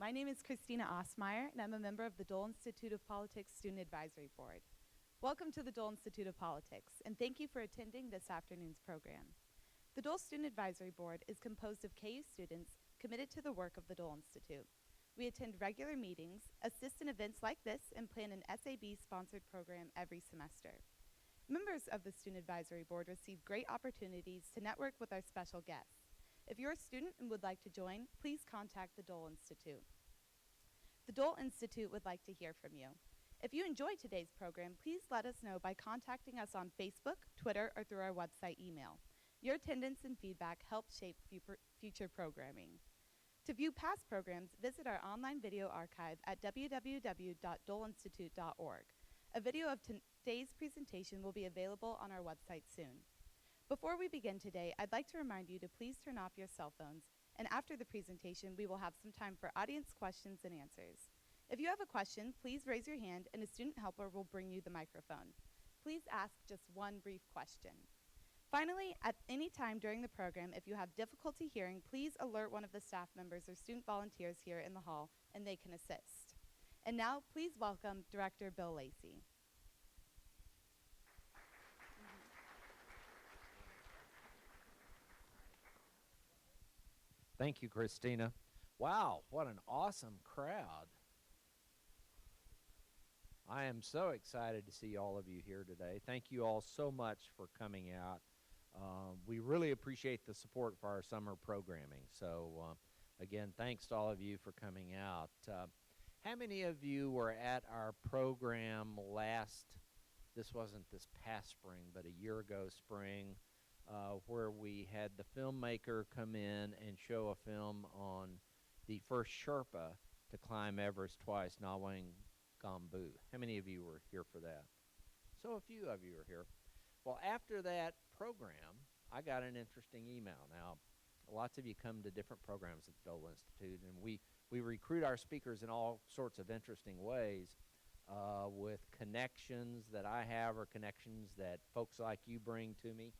My name is Christina Osmeyer, and I'm a member of the Dole Institute of Politics Student Advisory Board. Welcome to the Dole Institute of Politics, and thank you for attending this afternoon's program. The Dole Student Advisory Board is composed of KU students committed to the work of the Dole Institute. We attend regular meetings, assist in events like this, and plan an SAB-sponsored program every semester. Members of the Student Advisory Board receive great opportunities to network with our special guests. If you're a student and would like to join, please contact the Dole Institute. The Dole Institute would like to hear from you. If you enjoyed today's program, please let us know by contacting us on Facebook, Twitter, or through our website email. Your attendance and feedback help shape future programming. To view past programs, visit our online video archive at www.doleinstitute.org. A video of today's presentation will be available on our website soon. Before we begin today, I'd like to remind you to please turn off your cell phones, and after the presentation, we will have some time for audience questions and answers. If you have a question, please raise your hand and a student helper will bring you the microphone. Please ask just one brief question. Finally, at any time during the program, if you have difficulty hearing, please alert one of the staff members or student volunteers here in the hall, and they can assist. And now, please welcome Director Bill Lacey. Thank you, Christina. Wow, what an awesome crowd. I am so excited to see all of you here today. Thank you all so much for coming out. We really appreciate the support for our summer programming. So, again, thanks to all of you for coming out. How many of you were at our program this wasn't this past spring, but a year ago spring, where we had the filmmaker come in and show a film on the first Sherpa to climb Everest twice, Nawang Khumbu. How many of you were here for that? So a few of you are here. Well, after that program, I got an interesting email. Now, lots of you come to different programs at the Dole Institute, and we recruit our speakers in all sorts of interesting ways with connections that I have or connections that folks like you bring to me.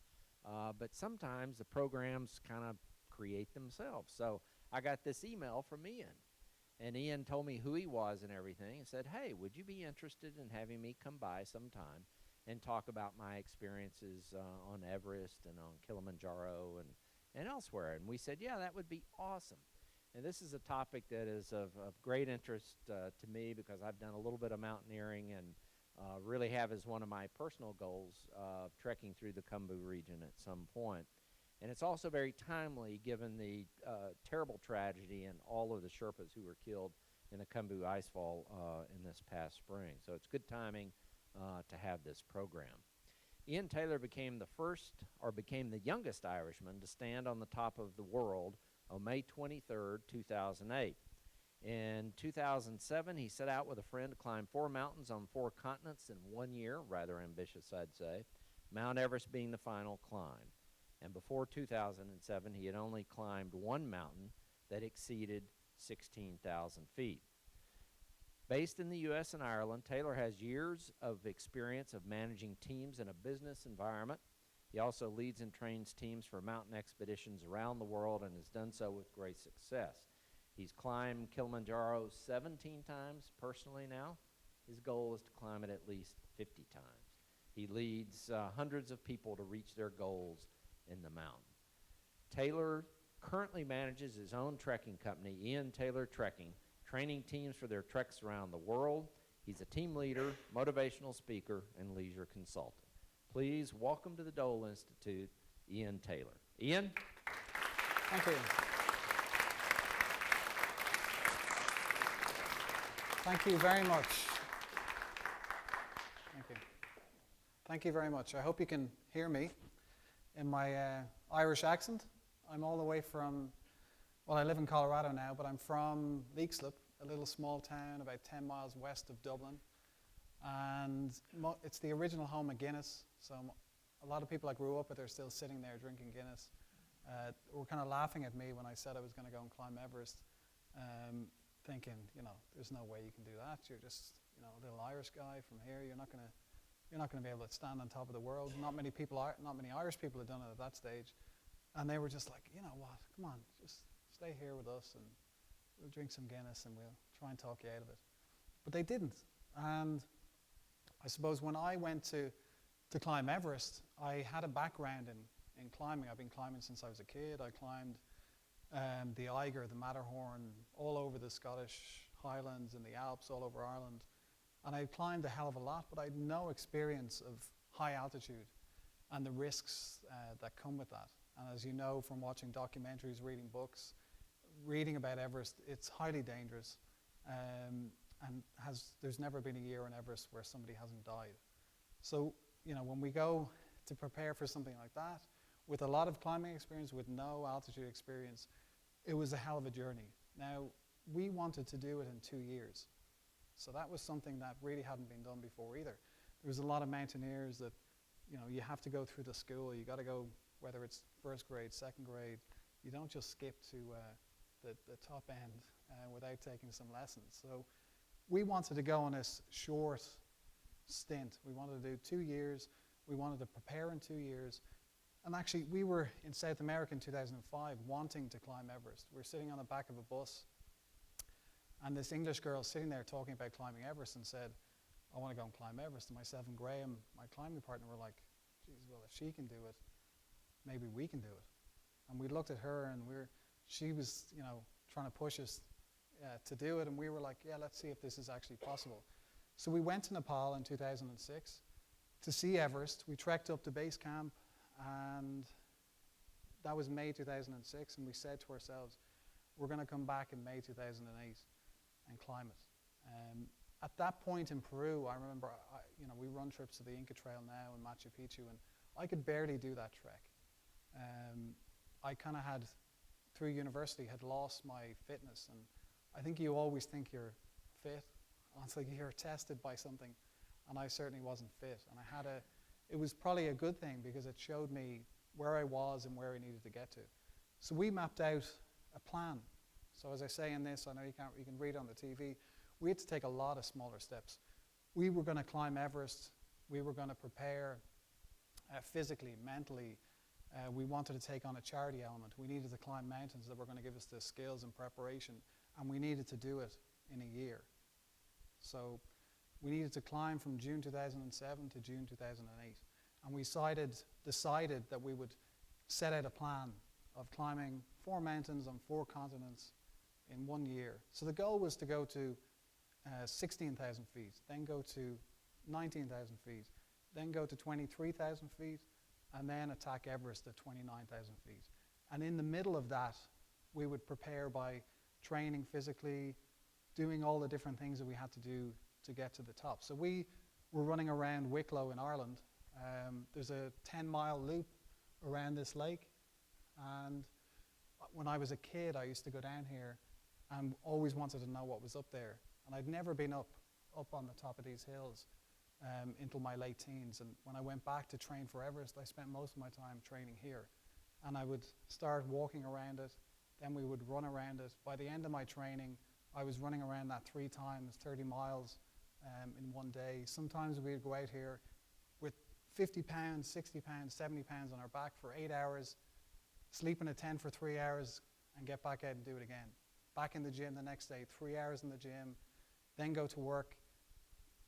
But sometimes the programs kind of create themselves. So I got this email from Ian, and Ian told me who he was and everything and said, hey, would you be interested in having me come by sometime and talk about my experiences on Everest and on Kilimanjaro and elsewhere? And we said, yeah, that would be awesome. And this is a topic that is of great interest to me because I've done a little bit of mountaineering and really have as one of my personal goals trekking through the Khumbu region at some point. And it's also very timely given the terrible tragedy and all of the Sherpas who were killed in the Khumbu Icefall in this past spring. So it's good timing to have this program. Ian Taylor became the youngest Irishman to stand on the top of the world on May 23rd, 2008. In 2007, he set out with a friend to climb 4 mountains on 4 continents in 1 year, rather ambitious, I'd say, Mount Everest being the final climb. And before 2007, he had only climbed 1 mountain that exceeded 16,000 feet. Based in the U.S. and Ireland, Taylor has years of experience of managing teams in a business environment. He also leads and trains teams for mountain expeditions around the world and has done so with great success. He's climbed Kilimanjaro 17 times personally now. His goal is to climb it at least 50 times. He leads hundreds of people to reach their goals in the mountain. Taylor currently manages his own trekking company, Ian Taylor Trekking, training teams for their treks around the world. He's a team leader, motivational speaker, and leisure consultant. Please welcome to the Dole Institute, Ian Taylor. Ian? Thank you. Thank you very much. Thank you. Thank you very much. I hope you can hear me in my Irish accent. I'm all the way from, well, I live in Colorado now, but I'm from Leixlip, a little small town about 10 miles west of Dublin. And it's the original home of Guinness. So a lot of people I grew up with are still sitting there drinking Guinness. Were kind of laughing at me when I said I was going to go and climb Everest. Thinking, there's no way you can do that. You're just, a little Irish guy from here. You're not going to be able to stand on top of the world. Not many Irish people have done it at that stage. And they were just like, you know what? Come on, just stay here with us, and we'll drink some Guinness and we'll try and talk you out of it. But they didn't. And I suppose when I went to climb Everest, I had a background in climbing. I've been climbing since I was a kid. I climbed the Eiger, the Matterhorn, all over the Scottish Highlands and the Alps, all over Ireland. And I climbed a hell of a lot, but I had no experience of high altitude and the risks that come with that. And as you know from watching documentaries, reading books, reading about Everest, it's highly dangerous. And there's never been a year on Everest where somebody hasn't died. So, you know, when we go to prepare for something like that, with a lot of climbing experience, with no altitude experience, it was a hell of a journey. Now, we wanted to do it in 2 years. So that was something that really hadn't been done before either. There was a lot of mountaineers that, you know, you have to go through the school. You got to go, whether it's first grade, second grade. You don't just skip to the top end without taking some lessons. So we wanted to go on this short stint. We wanted to do 2 years. We wanted to prepare in 2 years. And actually, we were in South America in 2005 wanting to climb Everest. We were sitting on the back of a bus, and this English girl sitting there talking about climbing Everest and said, I want to go and climb Everest. And myself and Graham, my climbing partner, were like, geez, well, if she can do it, maybe we can do it. And we looked at her, and she was, you know, trying to push us to do it, and we were like, yeah, let's see if this is actually possible. So we went to Nepal in 2006 to see Everest. We trekked up to base camp, and that was May 2006, and we said to ourselves, we're going to come back in May 2008 and climb it. At that point in Peru, I remember, you know, we run trips to the Inca Trail now in Machu Picchu, and I could barely do that trek. I kind of had, through university, had lost my fitness, and I think you always think you're fit until you're tested by something, and I certainly wasn't fit. And it was probably a good thing because it showed me where I was and where I needed to get to. So we mapped out a plan. So as I say in this, I know you can read on the TV, we had to take a lot of smaller steps. We were going to climb Everest. We were going to prepare physically, mentally. We wanted to take on a charity element. We needed to climb mountains that were going to give us the skills and preparation, and we needed to do it in a year. So we needed to climb from June 2007 to June 2008. And we decided that we would set out a plan of climbing 4 mountains on 4 continents in 1 year. So the goal was to go to 16,000 feet, then go to 19,000 feet, then go to 23,000 feet, and then attack Everest at 29,000 feet. And in the middle of that, we would prepare by training physically, doing all the different things that we had to do to get to the top. So we were running around Wicklow in Ireland. There's a 10-mile loop around this lake. And when I was a kid, I used to go down here and always wanted to know what was up there. And I'd never been up on the top of these hills until my late teens. And when I went back to train for Everest, I spent most of my time training here. And I would start walking around it, then we would run around it. By the end of my training, I was running around that 3 times, 30 miles in 1 day. Sometimes we'd go out here with 50 pounds, 60 pounds, 70 pounds on our back for 8 hours, sleep in a tent for 3 hours, and get back out and do it again. Back in the gym the next day, 3 hours in the gym, then go to work.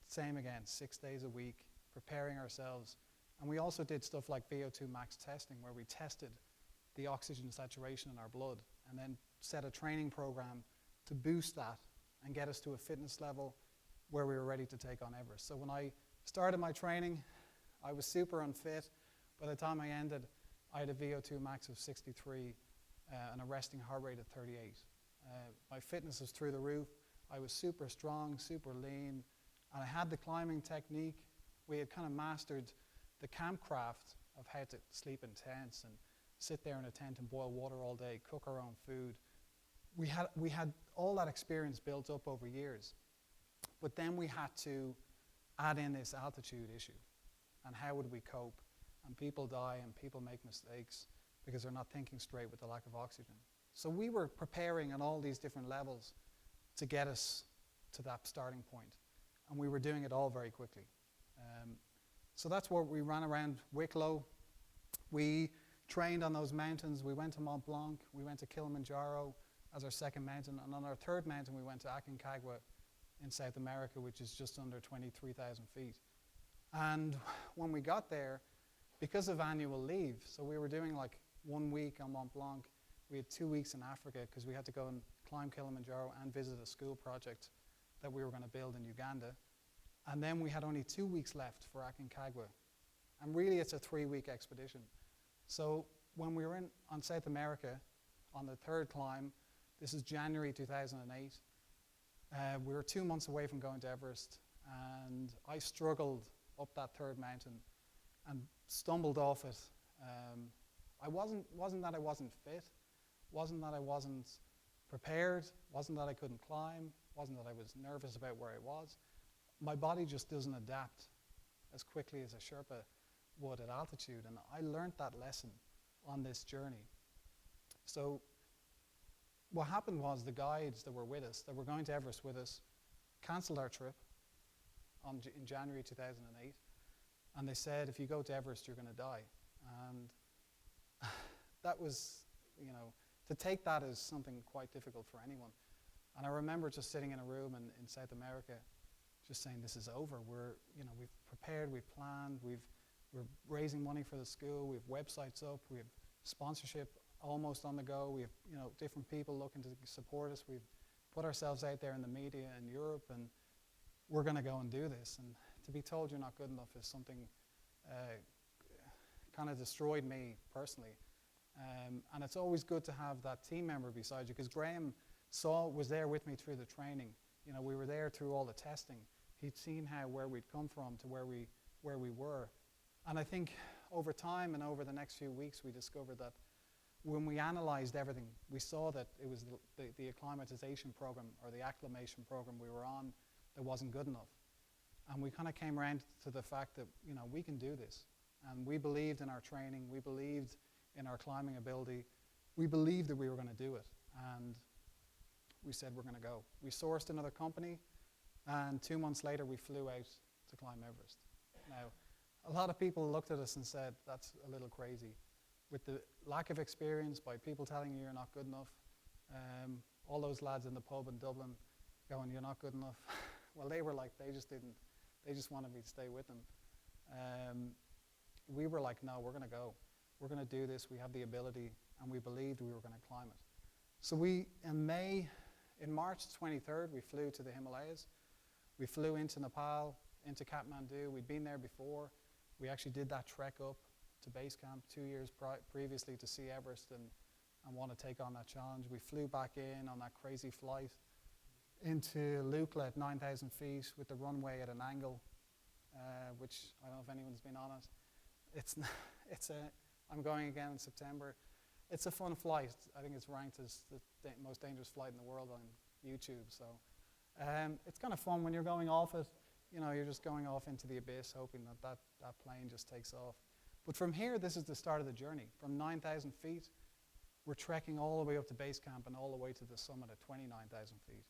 Same again, 6 days a week, preparing ourselves. And we also did stuff like VO2 max testing, where we tested the oxygen saturation in our blood and then set a training program to boost that and get us to a fitness level where we were ready to take on Everest. So when I started my training, I was super unfit. By the time I ended, I had a VO2 max of 63 and a resting heart rate of 38. My fitness was through the roof. I was super strong, super lean, and I had the climbing technique. We had kind of mastered the campcraft of how to sleep in tents and sit there in a tent and boil water all day, cook our own food. We had all that experience built up over years. But then we had to add in this altitude issue. And how would we cope? And people die and people make mistakes because they're not thinking straight with the lack of oxygen. So we were preparing on all these different levels to get us to that starting point. And we were doing it all very quickly. So that's what we ran around Wicklow. We trained on those mountains. We went to Mont Blanc. We went to Kilimanjaro. as our second mountain. And on our third mountain, we went to Aconcagua in South America, which is just under 23,000 feet. And when we got there, because of annual leave, so we were doing like 1 week on Mont Blanc, we had 2 weeks in Africa because we had to go and climb Kilimanjaro and visit a school project that we were going to build in Uganda. And then we had only 2 weeks left for Aconcagua. And really it's a 3-week expedition. So when we were on South America on the third climb, this is January 2008, we were 2 months away from going to Everest, and I struggled up that third mountain and stumbled off it. Wasn't that I wasn't fit, wasn't that I wasn't prepared, wasn't that I couldn't climb, wasn't that I was nervous about where I was. My body just doesn't adapt as quickly as a Sherpa would at altitude, and I learned that lesson on this journey. So what happened was the guides that were with us, that were going to Everest with us, cancelled our trip in January 2008, and they said, if you go to Everest, you're going to die. And that was, to take that is something quite difficult for anyone. And I remember just sitting in a room in South America, just saying, this is over. We've prepared, we've planned, we're raising money for the school, we have websites up, we have sponsorship almost on the go, we have different people looking to support us, we've put ourselves out there in the media in Europe, and we're going to go and do this. And to be told you're not good enough is something kind of destroyed me personally. And it's always good to have that team member beside you, because Graham was there with me through the training. We were there through all the testing. He'd seen where we'd come from to where we were. And I think over time and over the next few weeks, we discovered that when we analyzed everything, we saw that it was the acclimatization program or the acclimation program we were on that wasn't good enough. And we kind of came around to the fact that, we can do this. And we believed in our training, we believed in our climbing ability, we believed that we were going to do it. And we said we're going to go. We sourced another company, and 2 months later we flew out to climb Everest. Now, a lot of people looked at us and said, that's a little crazy. With the lack of experience, by people telling you you're not good enough, all those lads in the pub in Dublin going, you're not good enough. Well, they were like, they just wanted me to stay with them. We were like, no, we're going to go. We're going to do this. We have the ability, and we believed we were going to climb it. So in March 23rd, we flew to the Himalayas. We flew into Nepal, into Kathmandu. We'd been there before. We actually did that trek up to base camp 2 years previously to see Everest and want to take on that challenge. We flew back in on that crazy flight into Lukla at 9,000 feet with the runway at an angle, which I don't know if anyone's been on it. I'm going again in September. It's a fun flight. I think it's ranked as the most dangerous flight in the world on YouTube. So it's kind of fun when you're going off it. You're just going off into the abyss, hoping that plane just takes off. But from here, this is the start of the journey. From 9,000 feet, we're trekking all the way up to base camp and all the way to the summit at 29,000 feet.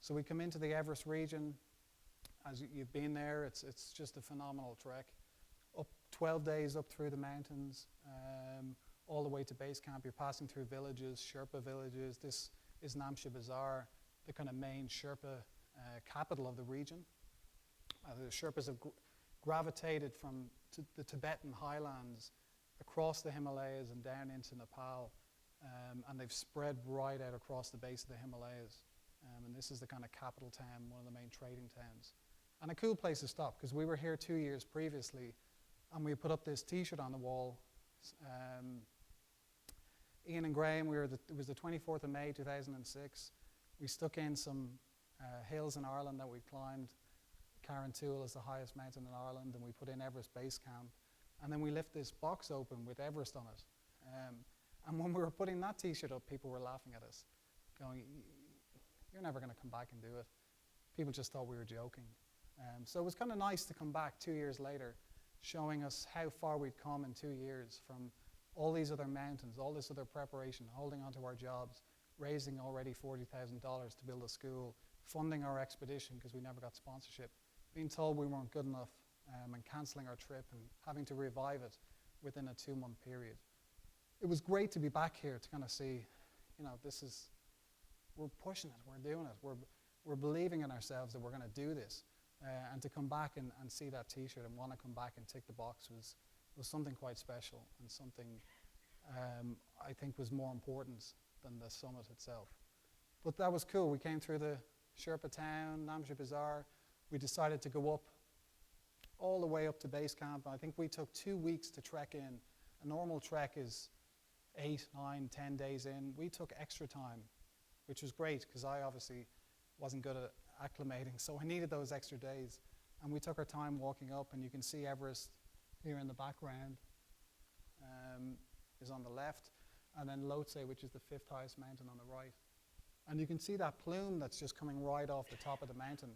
So we come into the Everest region. As you've been there, it's just a phenomenal trek. Up 12 days up through the mountains, all the way to base camp. You're passing through villages, Sherpa villages. This is Namche Bazaar, the kind of main Sherpa capital of the region. The Sherpas have gravitated from the Tibetan highlands across the Himalayas and down into Nepal, and they've spread right out across the base of the Himalayas. And this is the kind of capital town, one of the main trading towns. And a cool place to stop, because we were here 2 years previously, and we put up this T-shirt on the wall. Ian and Graham, it was the 24th of May 2006. We stuck in some hills in Ireland that we climbed. Carrantoul is the highest mountain in Ireland, and we put in Everest Base Camp. And then we lift this box open with Everest on it. And when we were putting that T-shirt up, people were laughing at us, going, you're never going to come back and do it. People just thought we were joking. So it was kind of nice to come back 2 years later, showing us how far we'd come in 2 years from all these other mountains, all this other preparation, holding on to our jobs, raising already $40,000 to build a school, funding our expedition because we never got sponsorship, being told we weren't good enough, and cancelling our trip and having to revive it within a 2-month period. It was great to be back here to kind of see, this is we're pushing it, we're doing it, we're believing in ourselves that we're going to do this. And to come back and see that T-shirt and want to come back and tick the box was something quite special, and something I think was more important than the summit itself. But that was cool. We came through the Sherpa town, Namche Bazaar. We decided to go up all the way up to base camp. I think we took 2 weeks to trek in. A normal trek is 8, 9, 10 days in. We took extra time, which was great because I obviously wasn't good at acclimating, so I needed those extra days. And we took our time walking up, and you can see Everest here in the background is on the left, and then Lhotse, which is the 5th highest mountain, on the right. And you can see that plume that's just coming right off the top of the mountain.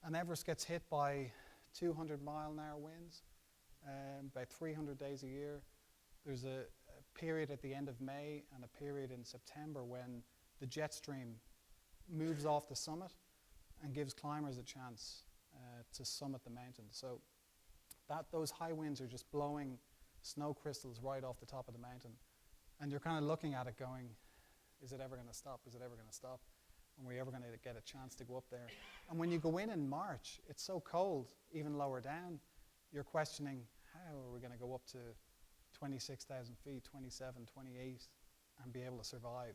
And Everest gets hit by 200-mile-an-hour winds, about 300 days a year. There's a period at the end of May and a period in September when the jet stream moves off the summit and gives climbers a chance to summit the mountain. So those high winds are just blowing snow crystals right off the top of the mountain. And you're kind of looking at it going, is it ever going to stop? Is it ever going to stop? Are we ever going to get a chance to go up there? And when you go in March, it's so cold, even lower down, you're questioning, how are we going to go up to 26,000 feet, 27, 28, and be able to survive?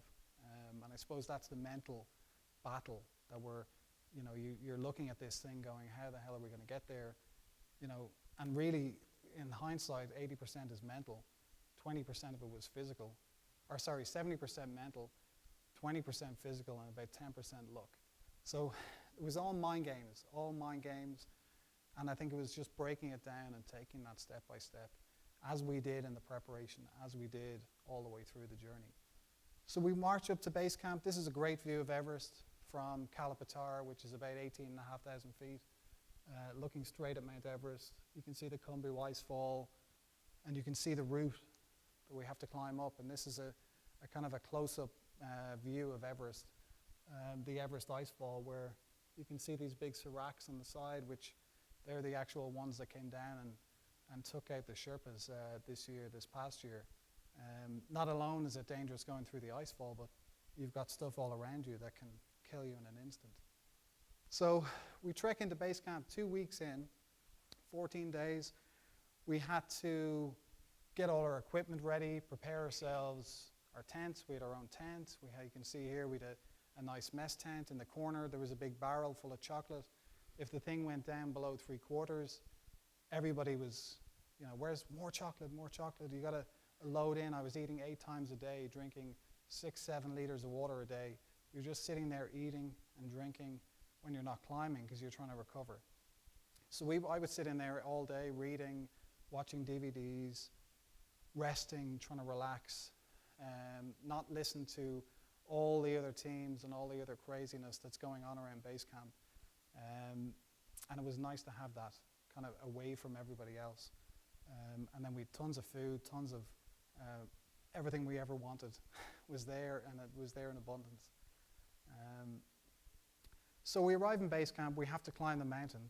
And I suppose that's the mental battle that you're looking at this thing going, how the hell are we going to get there? And really, in hindsight, 80% is mental, 20% of it was physical, 70% mental, 20% physical, and about 10% luck. So it was all mind games, and I think it was just breaking it down and taking that step by step, as we did in the preparation, as we did all the way through the journey. So we march up to base camp. This is a great view of Everest from Kalapatar, which is about 18,500 feet, looking straight at Mount Everest. You can see the Khumbu Icefall, and you can see the route that we have to climb up. And this is a kind of a close-up view of Everest, the Everest Icefall, where you can see these big seracs on the side, which they're the actual ones that came down and took out the Sherpas this past year. Not alone is it dangerous going through the Icefall, but you've got stuff all around you that can kill you in an instant. So we trek into base camp 2 weeks in, 14 days. We had to get all our equipment ready, prepare ourselves, our tents. We had our own tents. You can see here we had a nice mess tent. In the corner there was a big barrel full of chocolate. If the thing went down below 3/4, everybody was, where's more chocolate, more chocolate? You got to load in. I was eating 8 times a day, drinking 6-7 liters of water a day. You're just sitting there eating and drinking when you're not climbing because you're trying to recover. So I would sit in there all day reading, watching DVDs, resting, trying to relax, not listen to all the other teams and all the other craziness that's going on around base camp. And it was nice to have that kind of away from everybody else. And then we had tons of food, tons of everything we ever wanted was there, and it was there in abundance. So we arrive in base camp. We have to climb the mountain.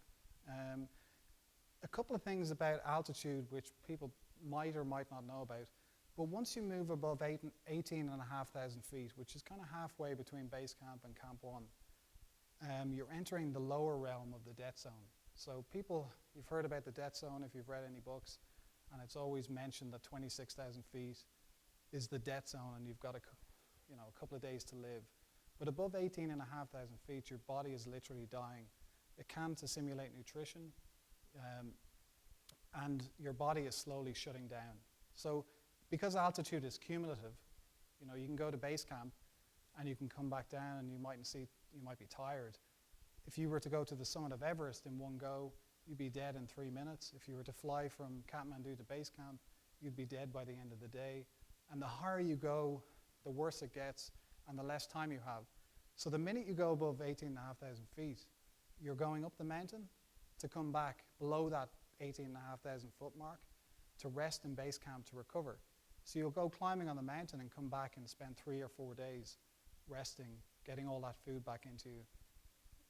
A couple of things about altitude which people might or might not know about, but once you move above 18,500 feet, which is kind of halfway between base camp and Camp 1, you're entering the lower realm of the death zone. So you've heard about the death zone if you've read any books, and it's always mentioned that 26,000 feet is the death zone, and you've got a couple of days to live. But above 18,500 feet, your body is literally dying. It can to simulate nutrition, and your body is slowly shutting down. So because altitude is cumulative, you can go to base camp and you can come back down and you might be tired. If you were to go to the summit of Everest in one go, you'd be dead in 3 minutes. If you were to fly from Kathmandu to base camp, you'd be dead by the end of the day. And the higher you go, the worse it gets and the less time you have. So the minute you go above 18,500 feet, you're going up the mountain to come back below that 18,500 foot mark to rest in base camp to recover. So you'll go climbing on the mountain and come back and spend 3 or 4 days resting, getting all that food back into you.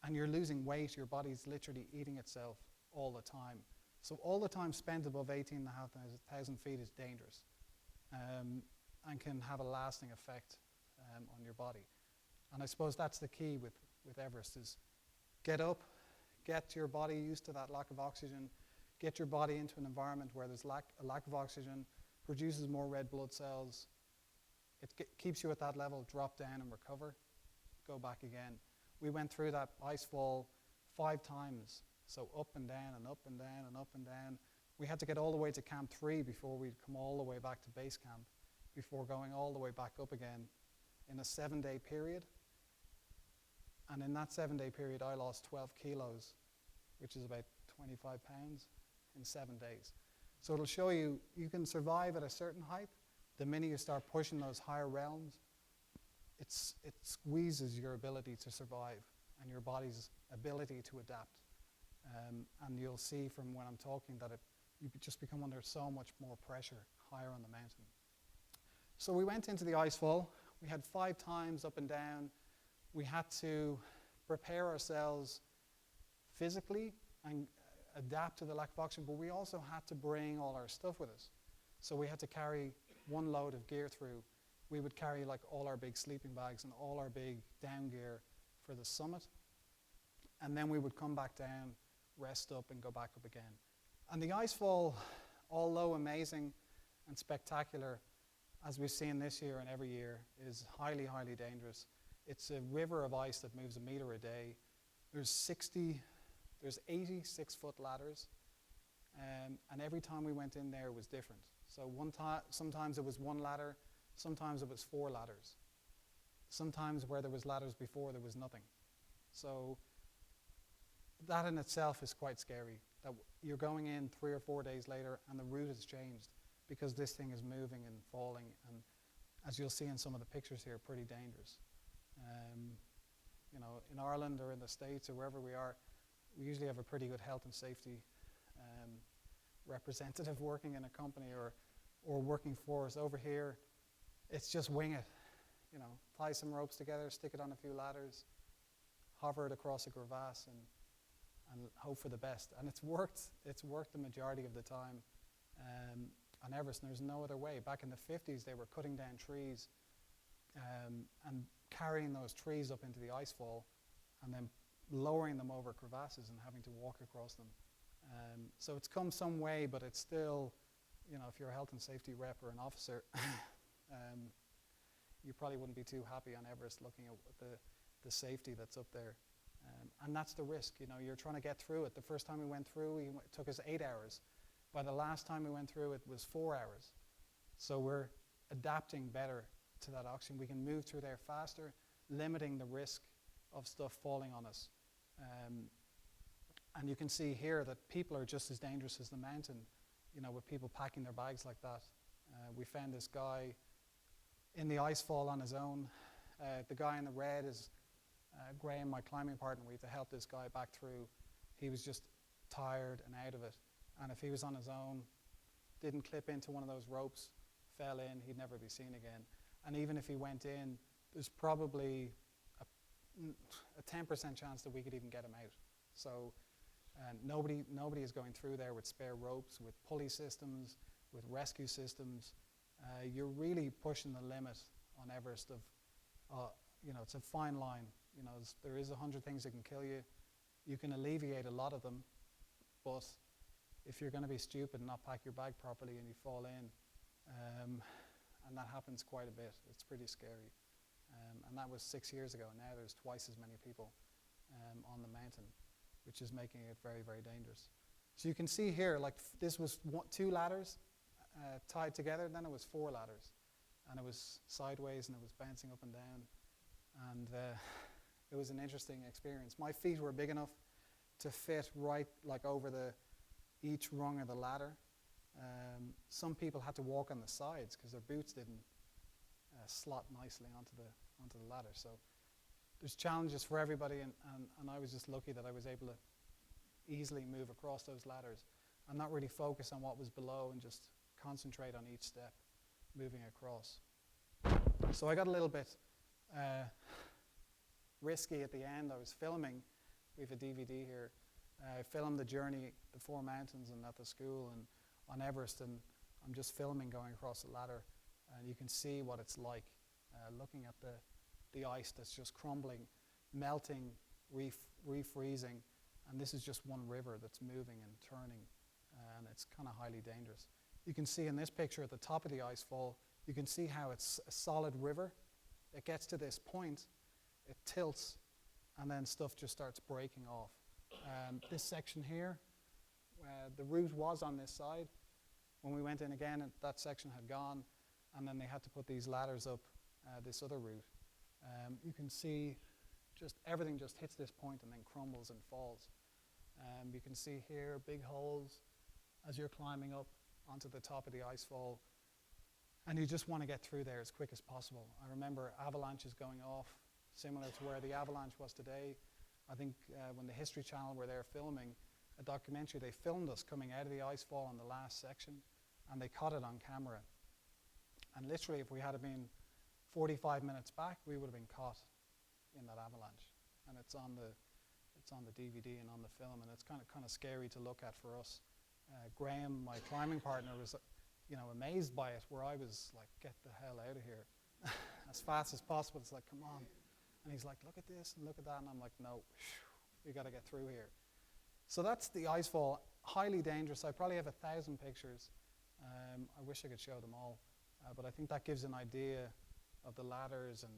And you're losing weight. Your body's literally eating itself all the time. So all the time spent above 18,500 feet is dangerous and can have a lasting effect on your body. And I suppose that's the key with Everest is get up, get your body used to that lack of oxygen, get your body into an environment where there's a lack of oxygen, produces more red blood cells. It keeps you at that level, drop down and recover, go back again. We went through that Icefall 5 times, so up and down and up and down and up and down. We had to get all the way to Camp 3 before we'd come all the way back to base camp, before going all the way back up again in a 7-day period. And in that 7-day period, I lost 12 kilos, which is about 25 pounds in 7 days. So it'll show you, you can survive at a certain height. The minute you start pushing those higher realms, it squeezes your ability to survive and your body's ability to adapt. And you'll see from when I'm talking that you just become under so much more pressure higher on the mountain. So we went into the Icefall. We had 5 times up and down. We had to prepare ourselves physically and adapt to the lack of oxygen, but we also had to bring all our stuff with us. So we had to carry 1 load of gear through. We would carry like all our big sleeping bags and all our big down gear for the summit. And then we would come back down, rest up, and go back up again. And the Icefall, although amazing and spectacular, as we've seen this year and every year, is highly, highly dangerous. It's a river of ice that moves 1 meter a day. There's 86-foot ladders, and every time we went in there it was different. So sometimes it was 1 ladder, sometimes it was 4 ladders. Sometimes where there was ladders before, there was nothing. So that in itself is quite scary, that you're going in 3 or 4 days later and the route has changed because this thing is moving and falling, and as you'll see in some of the pictures here, pretty dangerous. You know, in Ireland or in the States or wherever we are, we usually have a pretty good health and safety representative working in a company or working for us. Over here, it's just wing it. You know, tie some ropes together, stick it on a few ladders, hover it across a crevasse, and hope for the best. And it's worked the majority of the time on Everest, and there's no other way. Back in the 50s, they were cutting down trees and carrying those trees up into the Icefall and then lowering them over crevasses and having to walk across them. So it's come some way, but it's still, you know, if you're a health and safety rep or an officer, you probably wouldn't be too happy on Everest looking at the safety that's up there. And that's the risk, you know, you're trying to get through it. The first time we went through, it took us 8 hours. By the last time we went through, it was 4 hours. So we're adapting better to that oxygen. We can move through there faster, limiting the risk of stuff falling on us. And you can see here that people are just as dangerous as the mountain, you know, with people packing their bags like that. We found this guy in the Icefall on his own. The guy in the red is Graham, my climbing partner. We had to help this guy back through. He was just tired and out of it. And if he was on his own, didn't clip into one of those ropes, fell in, he'd never be seen again. And even if he went in, there's probably a 10% chance that we could even get him out. So nobody is going through there with spare ropes, with pulley systems, with rescue systems. You're really pushing the limit on Everest of, you know, it's a fine line. You know, there is 100 things that can kill you. You can alleviate a lot of them, but if you're going to be stupid and not pack your bag properly and you fall in, and that happens quite a bit, it's pretty scary. And that was 6 years ago. Now there's twice as many people on the mountain, which is making it very, very dangerous. So you can see here, like this was 2 ladders tied together, then it was 4 ladders. And it was sideways and it was bouncing up and down. And it was an interesting experience. My feet were big enough to fit right like over each rung of the ladder. Some people had to walk on the sides because their boots didn't slot nicely onto the ladder. So there's challenges for everybody, and I was just lucky that I was able to easily move across those ladders and not really focus on what was below and just concentrate on each step moving across. So I got a little bit risky at the end. I was filming. We have a DVD here. I filmed the journey, the 4 mountains and at the school and on Everest, and I'm just filming going across the ladder, and you can see what it's like looking at the the ice that's just crumbling, melting, refreezing, and this is just one river that's moving and turning, and it's kind of highly dangerous. You can see in this picture at the top of the icefall, you can see how it's a solid river. It gets to this point, it tilts, and then stuff just starts breaking off. This section here, the route was on this side. When we went in again, that section had gone, and then they had to put these ladders up this other route. You can see just everything just hits this point and then crumbles and falls. You can see here big holes as you're climbing up onto the top of the icefall, and you just want to get through there as quick as possible. I remember avalanches going off, similar to where the avalanche was today. I think when the History Channel were there filming a documentary, they filmed us coming out of the icefall on the last section, and they caught it on camera. And literally, if we had been 45 minutes back, we would have been caught in that avalanche. And it's on the DVD and on the film, and it's kind of scary to look at for us. Graham, my climbing partner, was amazed by it, where I was like, get the hell out of here as fast as possible. It's like, come on. And he's like, look at this and look at that. And I'm like, no, we got to get through here. So that's the icefall, highly dangerous. I probably have 1,000 pictures. I wish I could show them all. But I think that gives an idea of the ladders and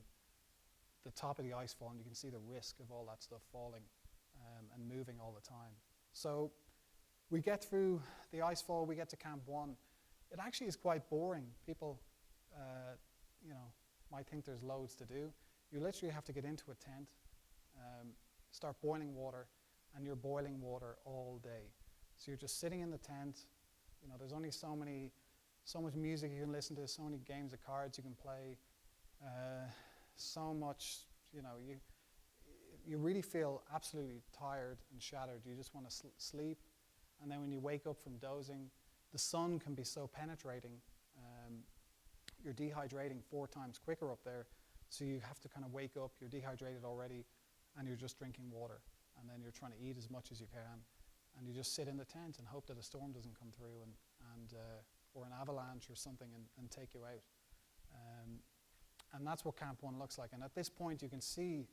the top of the icefall, and you can see the risk of all that stuff falling and moving all the time. So we get through the icefall, we get to Camp 1. It actually is quite boring. People, might think there's loads to do. You literally have to get into a tent, start boiling water, and you're boiling water all day. So you're just sitting in the tent. There's only so much music you can listen to, so many games of cards you can play, so much, you really feel absolutely tired and shattered. You just want to sleep. And then when you wake up from dozing, the sun can be so penetrating. You're dehydrating 4 times quicker up there. So you have to kind of wake up, you're dehydrated already, and you're just drinking water. And then you're trying to eat as much as you can. And you just sit in the tent and hope that a storm doesn't come through or an avalanche or something and take you out. And that's what Camp 1 looks like. And at this point, you can see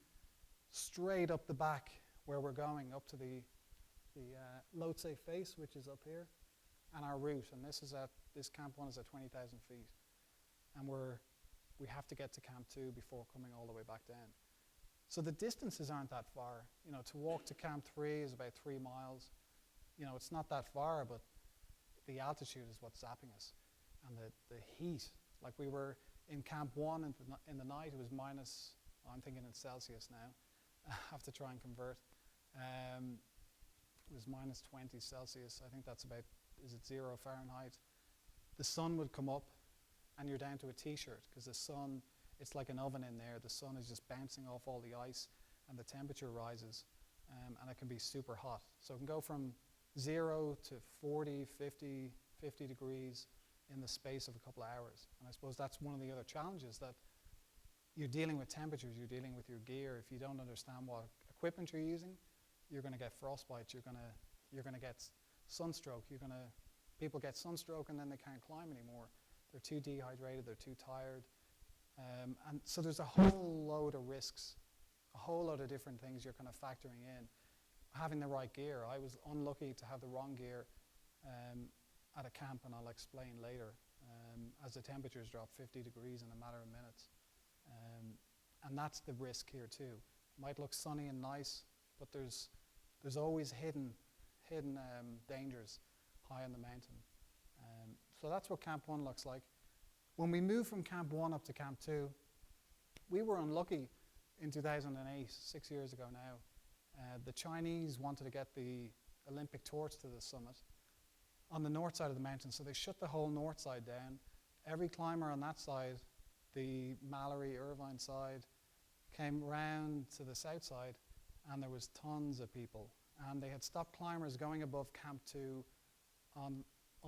straight up the back where we're going, up to the Lhotse face, which is up here, and our route. And this Camp 1 is at 20,000 feet. And we have to get to Camp 2 before coming all the way back down. So the distances aren't that far. To walk to Camp 3 is about 3 miles. It's not that far, but the altitude is what's zapping us. And the heat, like we were in Camp 1 in the night, it was minus, I'm thinking in Celsius now. I have to try and convert. It was minus 20 Celsius. I think that's about, is it 0 Fahrenheit? The sun would come up and you're down to a t-shirt because the sun, it's like an oven in there. The sun is just bouncing off all the ice and the temperature rises and it can be super hot. So it can go from 0 to 40, 50 degrees in the space of a couple of hours. And I suppose that's one of the other challenges, that you're dealing with temperatures, you're dealing with your gear. If you don't understand what equipment you're using, you're going to get frostbite, you're going to get sunstroke. People get sunstroke and then they can't climb anymore. They're too dehydrated, they're too tired. And so there's a whole load of risks, a whole load of different things you're kind of factoring in. Having the right gear. I was unlucky to have the wrong gear at a camp, and I'll explain later, as the temperatures drop 50 degrees in a matter of minutes. And that's the risk here too. It might look sunny and nice, but there's always hidden dangers high on the mountain. So that's what Camp 1 looks like. When we moved from Camp 1 up to Camp 2, we were unlucky in 2008, 6 years ago now. The Chinese wanted to get the Olympic torch to the summit on the north side of the mountain, so they shut the whole north side down. Every climber on that side, the Mallory, Irvine side, came round to the south side, and there was tons of people. And they had stopped climbers going above Camp 2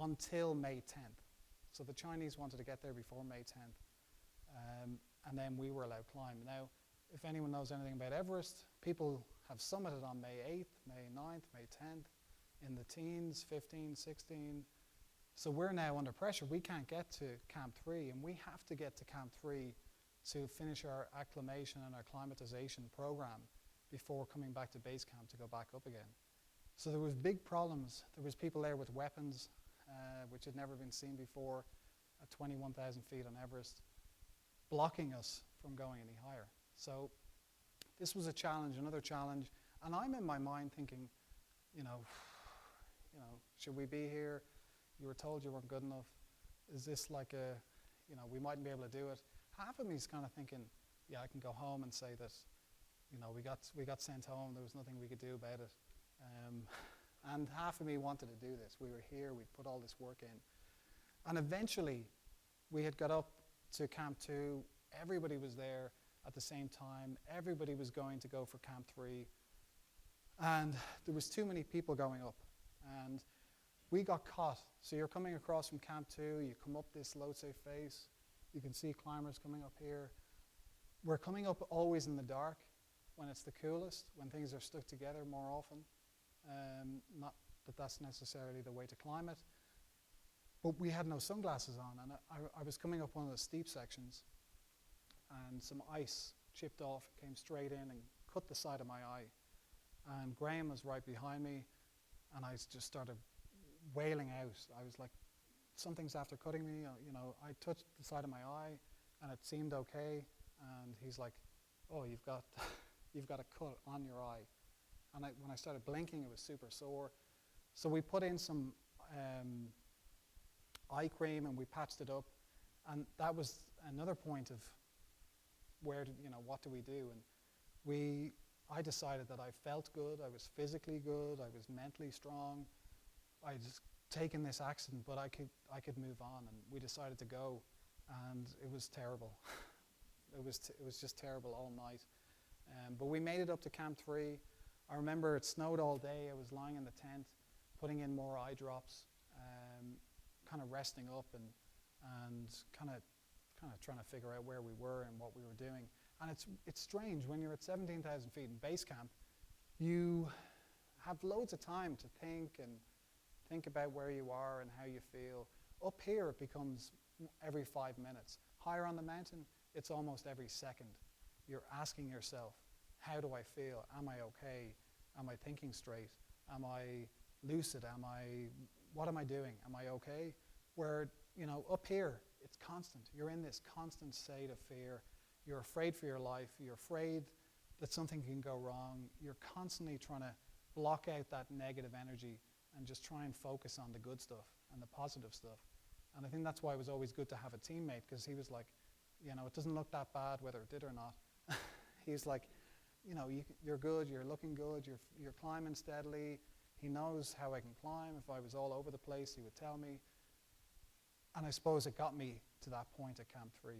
until May 10th. So the Chinese wanted to get there before May 10th, and then we were allowed to climb. Now, if anyone knows anything about Everest, people have summited on May 8th, May 9th, May 10th, in the teens, 15, 16. So we're now under pressure. We can't get to Camp 3, and we have to get to Camp 3 to finish our acclimation and our climatization program before coming back to base camp to go back up again. So there was big problems. There was people there with weapons, which had never been seen before at 21,000 feet on Everest, blocking us from going any higher. So this was a challenge, another challenge. And I'm in my mind thinking, you know, should we be here? You were told you weren't good enough. Is this like we mightn't be able to do it. Half of me is kind of thinking, yeah, I can go home and say that, we got sent home. There was nothing we could do about it. And half of me wanted to do this. We were here. We'd put all this work in. And eventually, we had got up to Camp 2. Everybody was there at the same time. Everybody was going to go for Camp 3. And there was too many people going up. And we got caught. So you're coming across from Camp 2. You come up this Lhotse face. You can see climbers coming up here. We're coming up always in the dark when it's the coolest, when things are stuck together more often. Not that that's necessarily the way to climb it. But we had no sunglasses on, and I was coming up one of the steep sections, and some ice chipped off, came straight in and cut the side of my eye. And Graham was right behind me, and I just started wailing out. I was like, something's after cutting me. I touched the side of my eye, and it seemed okay. And he's like, oh, you've got a cut on your eye. And when I started blinking, it was super sore. So we put in some eye cream and we patched it up. And that was another point of what do we do? And I decided that I felt good, I was physically good, I was mentally strong. I just taken this accident, but I could move on, and we decided to go, and it was terrible. It was just terrible all night. But we made it up to Camp 3. I remember it snowed all day. I was lying in the tent, putting in more eye drops, kind of resting up and kind of trying to figure out where we were and what we were doing. And it's strange when you're at 17,000 feet in base camp, you have loads of time to think about where you are and how you feel. Up here, it becomes every 5 minutes. Higher on the mountain, it's almost every second. You're asking yourself, how do I feel? Am I okay? Am I thinking straight? Am I lucid? What am I doing? Am I okay? Where, up here, it's constant. You're in this constant state of fear. You're afraid for your life. You're afraid that something can go wrong. You're constantly trying to block out that negative energy and just try and focus on the good stuff and the positive stuff. And I think that's why it was always good to have a teammate, because he was like, it doesn't look that bad whether it did or not. He's like, you're good, you're looking good, you're climbing steadily. He knows how I can climb. If I was all over the place, he would tell me. And I suppose it got me to that point at Camp 3.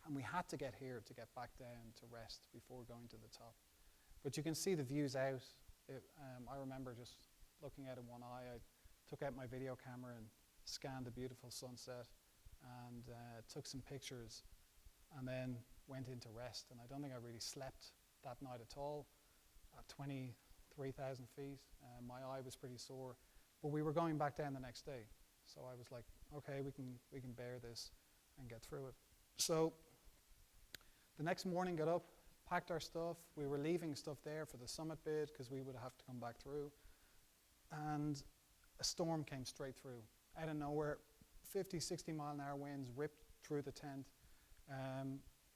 And we had to get here to get back down to rest before going to the top. But you can see the views out. I remember just looking out in one eye. I took out my video camera and scanned the beautiful sunset and took some pictures and then went into rest. And I don't think I really slept that night at all at 23,000 feet. My eye was pretty sore, but we were going back down the next day. So I was like, okay, we can bear this and get through it. So the next morning, got up, packed our stuff. We were leaving stuff there for the summit bid because we would have to come back through. And a storm came straight through. Out of nowhere, 50, 60 mile an hour winds ripped through the tent.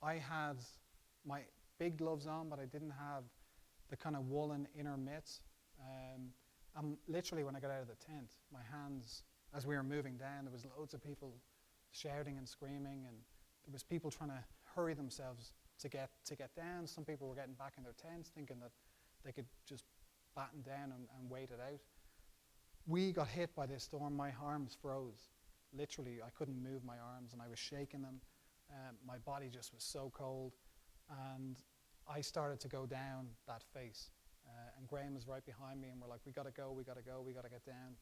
I had my big gloves on, but I didn't have the kind of woolen inner mitts. And literally when I got out of the tent, my hands, as we were moving down, there was loads of people shouting and screaming, and there was people trying to hurry themselves to get down. Some people were getting back in their tents thinking that they could just batten down and wait it out. We got hit by this storm. My arms froze. Literally, I couldn't move my arms, and I was shaking them. My body just was so cold, and I started to go down that face. And Graham was right behind me, and we're like, we gotta go, we gotta go, we gotta get down.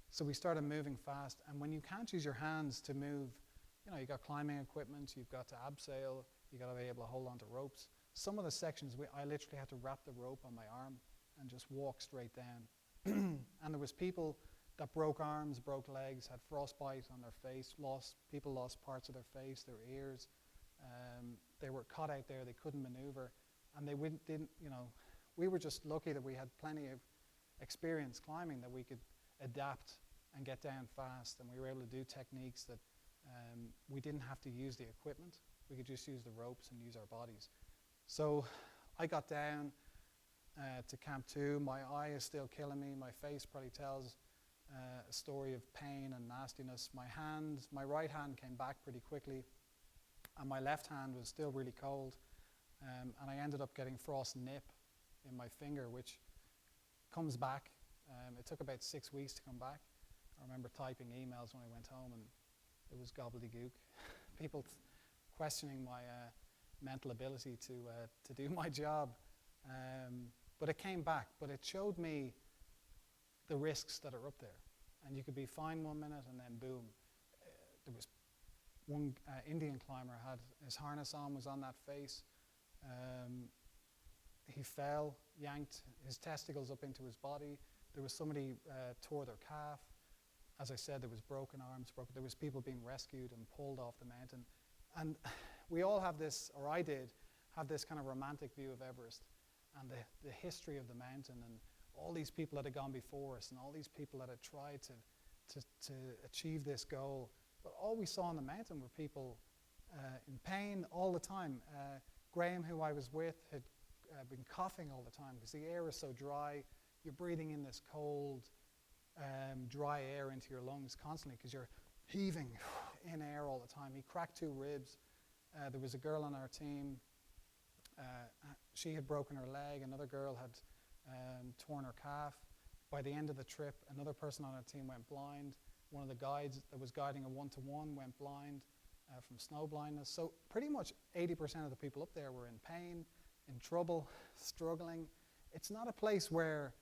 So we started moving fast, and when you can't use your hands to move, you got climbing equipment, you've got to abseil, you gotta be able to hold on to ropes. Some of the sections, I literally had to wrap the rope on my arm and just walk straight down. And there was people that broke arms, broke legs, had frostbite on their face, people lost parts of their face, their ears. They were caught out there, they couldn't maneuver, and they didn't, you know, we were just lucky that we had plenty of experience climbing, that we could adapt and get down fast, and we were able to do techniques that we didn't have to use the equipment. We could just use the ropes and use our bodies. So I got down to Camp 2. My eye is still killing me. My face probably tells a story of pain and nastiness. My right hand came back pretty quickly, and my left hand was still really cold, and I ended up getting frost nip in my finger, which comes back. It took about 6 weeks to come back. I remember typing emails when I went home, and it was gobbledygook. People questioning my mental ability to do my job. But it came back, but it showed me the risks that are up there. And you could be fine 1 minute and then boom. There was one Indian climber had his harness on, was on that face. He fell, yanked his testicles up into his body. There was somebody tore their calf. As I said, there was broken arms, there was people being rescued and pulled off the mountain. And we all have this, or I did, have this kind of romantic view of Everest and the history of the mountain and all these people that had gone before us and all these people that had tried to achieve this goal. But all we saw on the mountain were people in pain all the time. Graham, who I was with, had been coughing all the time because the air is so dry. You're breathing in this cold, dry air into your lungs constantly because you're heaving in air all the time. He cracked 2 ribs. There was a girl on our team. She had broken her leg. Another girl had torn her calf. By the end of the trip, another person on our team went blind. One of the guides that was guiding a 1-to-1 went blind from snow blindness. So pretty much 80% of the people up there were in pain, in trouble, struggling. It's not a place where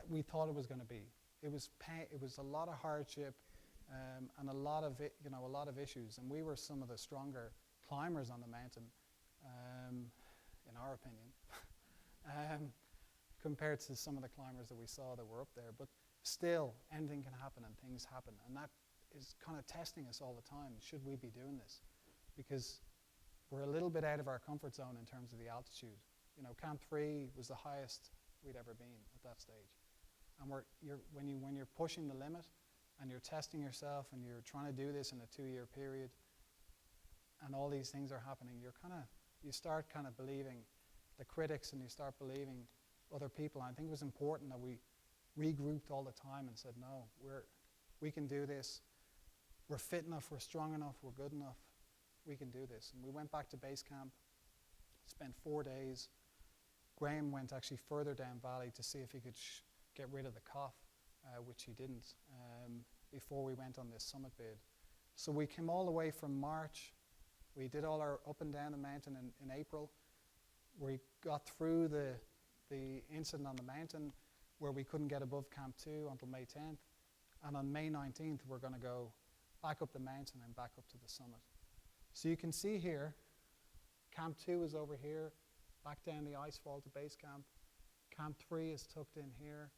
we thought it was going to be. It was pain. It was a lot of hardship and a lot of a lot of issues. And we were some of the stronger climbers on the mountain, in our opinion, compared to some of the climbers that we saw that were up there. But still, anything can happen and things happen, and that is kind of testing us all the time. Should we be doing this? Because we're a little bit out of our comfort zone in terms of the altitude. You know, Camp 3 was the highest we'd ever been at that stage. And when you're pushing the limit and you're testing yourself and you're trying to do this in a 2-year period and all these things are happening, you start kind of believing the critics and you start believing other people. And I think it was important that we regrouped all the time and said, no, we can do this. We're fit enough, we're strong enough, we're good enough. We can do this. And we went back to base camp, spent 4 days. Graham went actually further down valley to see if he could get rid of the cough, which he didn't, before we went on this summit bid. So we came all the way from March. We did all our up and down the mountain in April. We got through the incident on the mountain where we couldn't get above Camp 2 until May 10th. And on May 19th, we're going to go back up the mountain and back up to the summit. So you can see here, Camp 2 is over here, back down the Icefall to base camp. Camp 3 is tucked in here.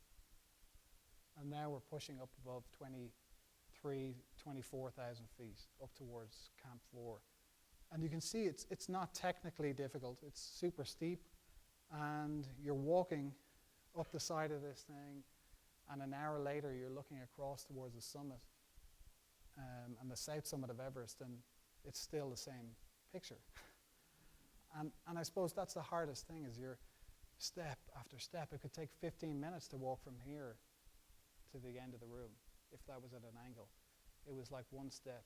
And now we're pushing up above 24,000 feet, up towards Camp 4. And you can see it's not technically difficult. It's super steep. And you're walking up the side of this thing, and an hour later you're looking across towards the summit and the south summit of Everest, and it's still the same picture. And I suppose that's the hardest thing, is your step after step. It could take 15 minutes to walk from here to the end of the room if that was at an angle. It was like 1 step,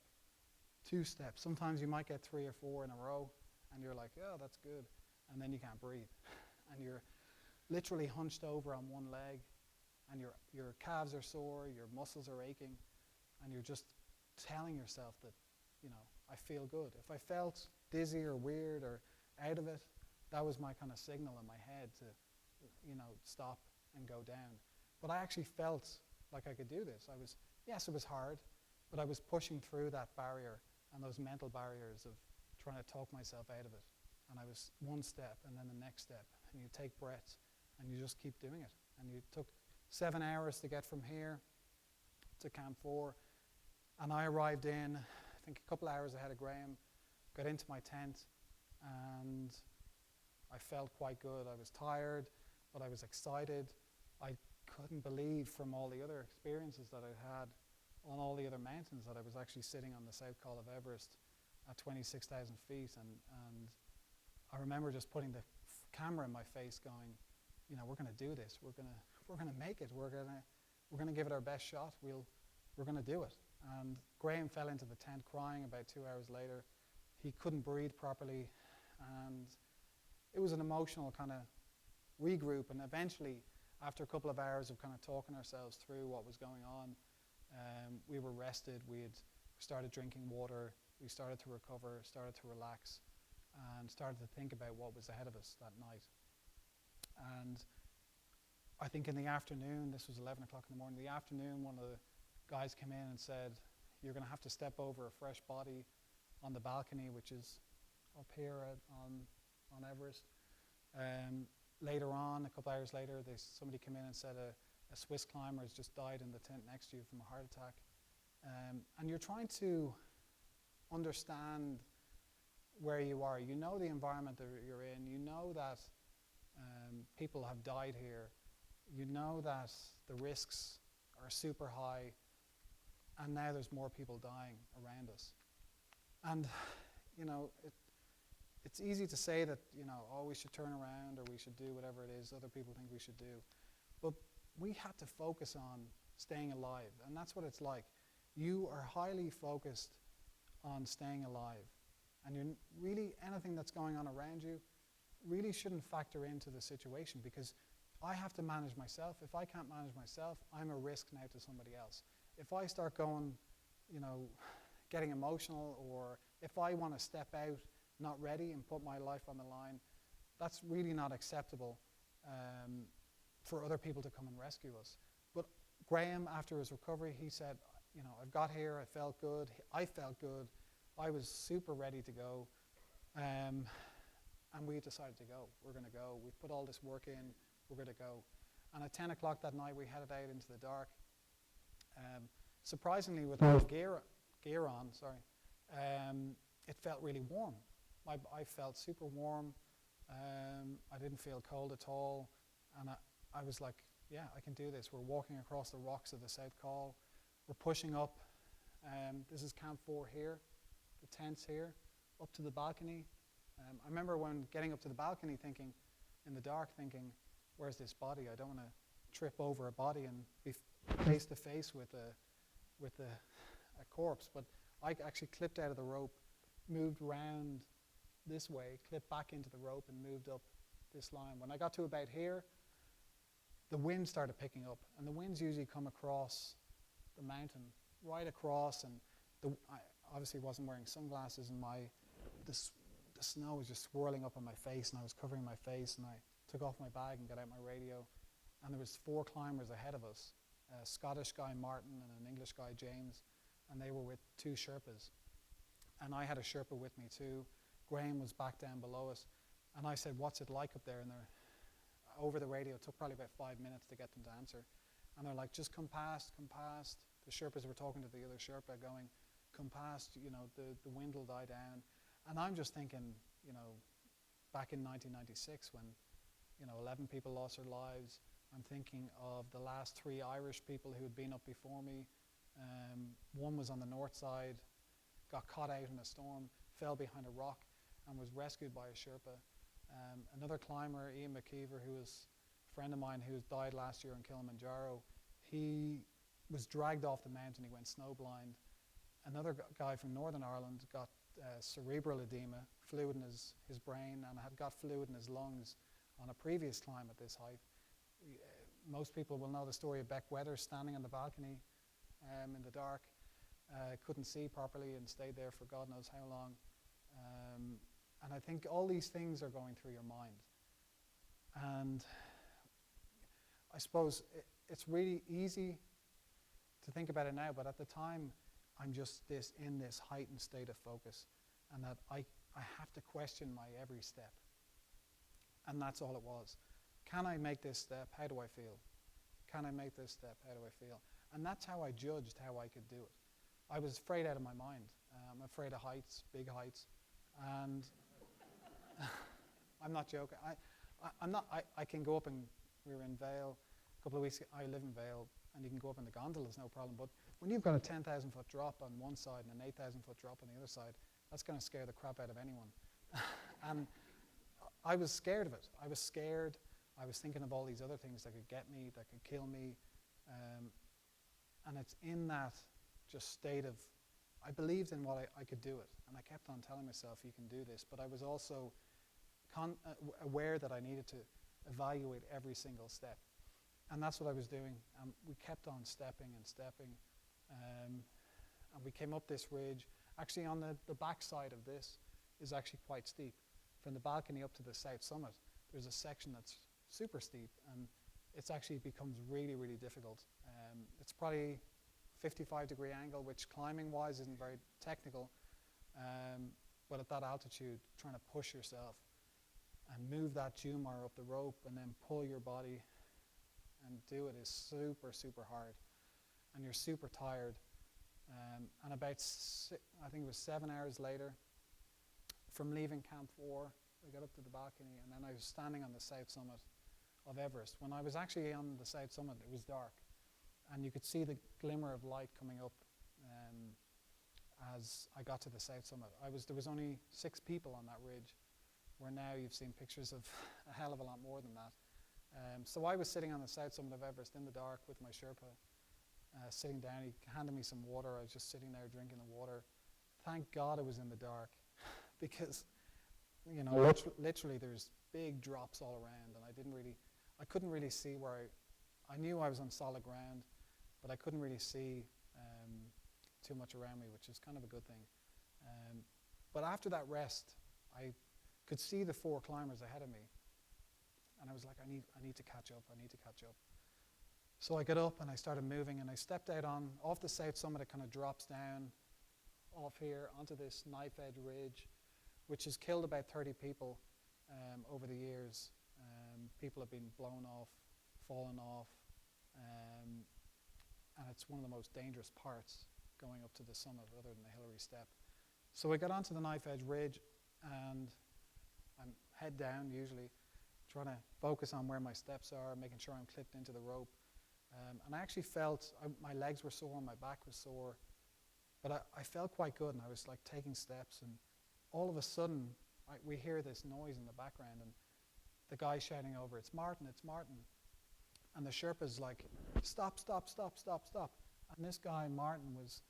2 steps. Sometimes you might get 3 or 4 in a row, and you're like, oh, that's good. And then you can't breathe. And you're literally hunched over on one leg, and your calves are sore, your muscles are aching, and you're just telling yourself that, I feel good. If I felt dizzy or weird or out of it, that was my kind of signal in my head to, stop and go down. But I actually felt like I could do this. Yes, it was hard, but I was pushing through that barrier and those mental barriers of trying to talk myself out of it. And I was 1 step and then the next step, and you take breaths and you just keep doing it. And you took 7 hours to get from here to Camp 4, and I arrived in, I think, a couple hours ahead of Graham. got into my tent, and I felt quite good. I was tired, but I was excited. I couldn't believe from all the other experiences that I'd had on all the other mountains that I was actually sitting on the South Col of Everest at 26,000 feet. And I remember just putting the camera in my face going, you know, we're going to do this. We're going to make it. We're going to give it our best shot. We're going to do it. And Graham fell into the tent crying about 2 hours later. He couldn't breathe properly, and it was an emotional kind of regroup. And eventually, after a couple of hours of kind of talking ourselves through what was going on, we were rested. We had started drinking water. We started to recover, started to relax, and started to think about what was ahead of us that night. And I think in the afternoon, this was 11 o'clock in the morning, the afternoon, one of the guys came in and said, you're going to have to step over a fresh body on the balcony, which is up here on Everest. Later on, a couple hours later, somebody came in and said a Swiss climber has just died in the tent next to you from a heart attack. And you're trying to understand where you are. You know the environment that you're in. You know that people have died here. You know that the risks are super high, and now there's more people dying around us. And, you know, it's easy to say that, you know, oh, we should turn around or we should do whatever it is other people think we should do. But we had to focus on staying alive, and that's what it's like. You are highly focused on staying alive, and you're really, anything that's going on around you really shouldn't factor into the situation, because I have to manage myself. If I can't manage myself, I'm a risk now to somebody else. If I start going, you know, getting emotional, or if I want to step out not ready and put my life on the line, that's really not acceptable for other people to come and rescue us. But Graham, after his recovery, he said, you know, I've got here, I felt good, I felt good, I was super ready to go, and we decided to go. We're going to go. We've put all this work in, we're going to go. And at 10 o'clock that night, we headed out into the dark. Surprisingly, with all the gear on, it felt really warm. I felt super warm. I didn't feel cold at all. And I was like, yeah, I can do this. We're walking across the rocks of the South Col. We're pushing up. This is Camp 4 here, the tents here, up to the balcony. I remember when getting up to the balcony thinking, in the dark, thinking, where's this body? I don't want to trip over a body and be face to face with a corpse. But I actually clipped out of the rope, moved round this way, clipped back into the rope, and moved up this line. When I got to about here, the wind started picking up, and the winds usually come across the mountain, right across, and I obviously wasn't wearing sunglasses, and the snow was just swirling up on my face, and I was covering my face, and I took off my bag and got out my radio, and there was 4 climbers ahead of us, a Scottish guy, Martin, and an English guy, James, and they were with 2 Sherpas. And I had a Sherpa with me too. Graham was back down below us, and I said, what's it like up there? And over the radio, it took probably about 5 minutes to get them to answer. And they're like, just come past, come past. The Sherpas were talking to the other Sherpa going, come past, you know, the wind will die down. And I'm just thinking, you know, back in 1996 when, you know, 11 people lost their lives, I'm thinking of the last 3 Irish people who had been up before me. One was on the north side, got caught out in a storm, fell behind a rock, and was rescued by a Sherpa. Another climber, Ian McKeever, who was a friend of mine who died last year in Kilimanjaro, he was dragged off the mountain, he went snowblind. Another guy from Northern Ireland got cerebral edema, fluid in his brain, and had got fluid in his lungs on a previous climb at this height. Most people will know the story of Beck Weathers standing on the balcony in the dark, couldn't see properly and stayed there for God knows how long. And I think all these things are going through your mind. And I suppose it's really easy to think about it now, but at the time, I'm just in this heightened state of focus, and that I have to question my every step. And that's all it was. Can I make this step? How do I feel? Can I make this step? How do I feel? And that's how I judged how I could do it. I was afraid out of my mind. I'm afraid of heights, big heights. And I'm not joking. I'm not. I can go up and we were in Vale a couple of weeks ago. I live in Vale, and you can go up in the gondolas, no problem. But when you've got a 10,000 foot drop on one side and an 8,000 foot drop on the other side, that's going to scare the crap out of anyone. And I was scared of it. I was scared. I was thinking of all these other things that could get me, that could kill me. And it's in that just state of, I believed in what I could do it. And I kept on telling myself, you can do this. But I was also aware that I needed to evaluate every single step. And that's what I was doing. We kept on stepping and stepping. And we came up this ridge. Actually, on the back side of this is actually quite steep. From the balcony up to the south summit, there's a section that's super steep, and it's actually becomes really, really difficult. It's probably 55-degree angle, which climbing-wise isn't very technical, but at that altitude, trying to push yourself and move that Jumar up the rope and then pull your body and do it is super, super hard. And you're super tired. And about, I think it was 7 hours later, from leaving Camp 4, we got up to the balcony, and then I was standing on the south summit of Everest. When I was actually on the south summit, it was dark, and you could see the glimmer of light coming up as I got to the south summit. There was only 6 people on that ridge, where now you've seen pictures of a hell of a lot more than that. So I was sitting on the south summit of Everest in the dark with my Sherpa, sitting down. He handed me some water. I was just sitting there drinking the water. Thank God it was in the dark, because, you know, literally there's big drops all around, and I couldn't really see where I knew I was on solid ground, but I couldn't really see too much around me, which is kind of a good thing. But after that rest, I could see the 4 climbers ahead of me, and I was like, I need to catch up. I need to catch up. So I got up and I started moving, and I stepped out off the south summit. It kind of drops down off here onto this knife edge ridge, which has killed about 30 people over the years. People have been blown off, fallen off, and it's one of the most dangerous parts going up to the summit, other than the Hillary Step. So I got onto the knife edge ridge, and I'm head down usually, trying to focus on where my steps are, making sure I'm clipped into the rope. And I actually felt my legs were sore, my back was sore, but I felt quite good, and I was like taking steps, and all of a sudden we hear this noise in the background, and the guy shouting over, "It's Martin, it's Martin." And the Sherpa's like, "Stop, stop, stop, stop, stop." And this guy, Martin, was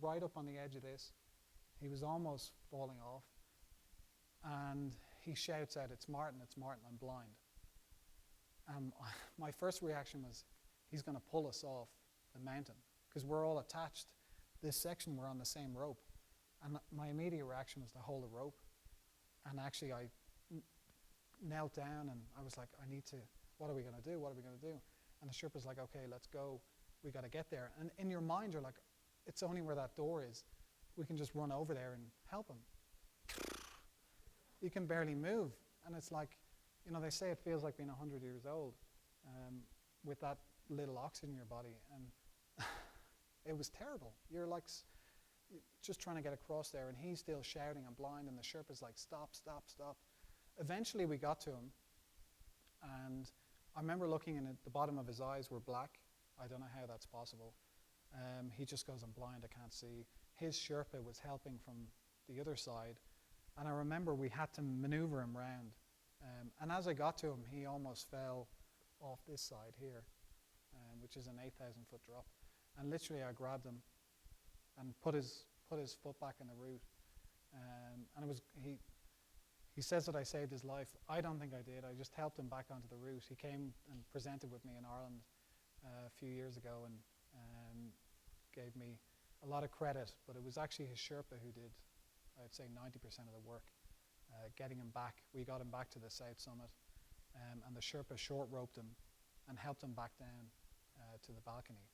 right up on the edge of this. He was almost falling off. And he shouts out, "It's Martin, I'm blind." My first reaction was, he's going to pull us off the mountain, because we're all attached. This section, we're on the same rope. And my immediate reaction was to hold the rope. And actually, I knelt down, and I was like, what are we going to do? What are we going to do? And the Sherpa's like, "Okay, let's go. We got to get there." And in your mind, you're like, it's only where that door is. We can just run over there and help him. You can barely move. And it's like, you know, they say it feels like being 100 years old with that little oxygen in your body. And it was terrible. You're like just trying to get across there, and he's still shouting, "I'm blind," and the Sherpa's like, "Stop, stop, stop." Eventually we got to him, and I remember looking, and at the bottom of his eyes were black. I don't know how that's possible. He just goes, "I'm blind, I can't see." His Sherpa was helping from the other side, and I remember we had to maneuver him round. And as I got to him, he almost fell off this side here, which is an 8,000 foot drop. And literally I grabbed him and put his foot back in the route. And it was he says that I saved his life. I don't think I did. I just helped him back onto the route. He came and presented with me in Ireland a few years ago, and gave me a lot of credit, but it was actually his Sherpa who did, I'd say, 90% of the work, getting him back. We got him back to the south summit, and the Sherpa short roped him and helped him back down to the balcony.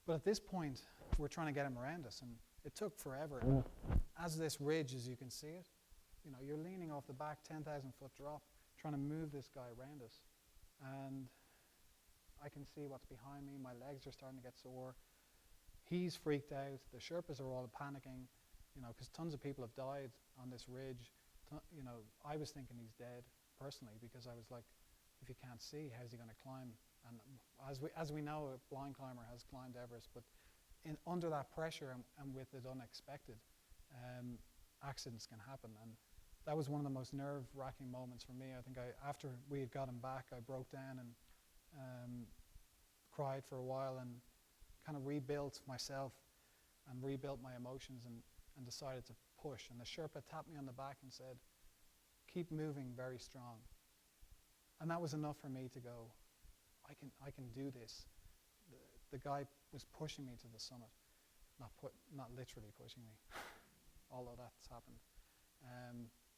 But at this point, we're trying to get him around us, and it took forever. As this ridge, as you can see it, you know, you're leaning off the back, 10,000 foot drop, trying to move this guy around us. And I can see what's behind me. My legs are starting to get sore. He's freaked out. The Sherpas are all panicking. because tons of people have died on this ridge. I was thinking he's dead personally, because I was like, if he can't see, how's he going to climb? And as we know, a blind climber has climbed Everest, but under that pressure and with it unexpected, accidents can happen. And that was one of the most nerve-wracking moments for me. I think after we had got him back, I broke down and cried for a while and kind of rebuilt myself and rebuilt my emotions and decided to push. And the Sherpa tapped me on the back and said, keep moving very strong. And that was enough for me to go, I can do this. The guy was pushing me to the summit, not literally pushing me, although that's happened.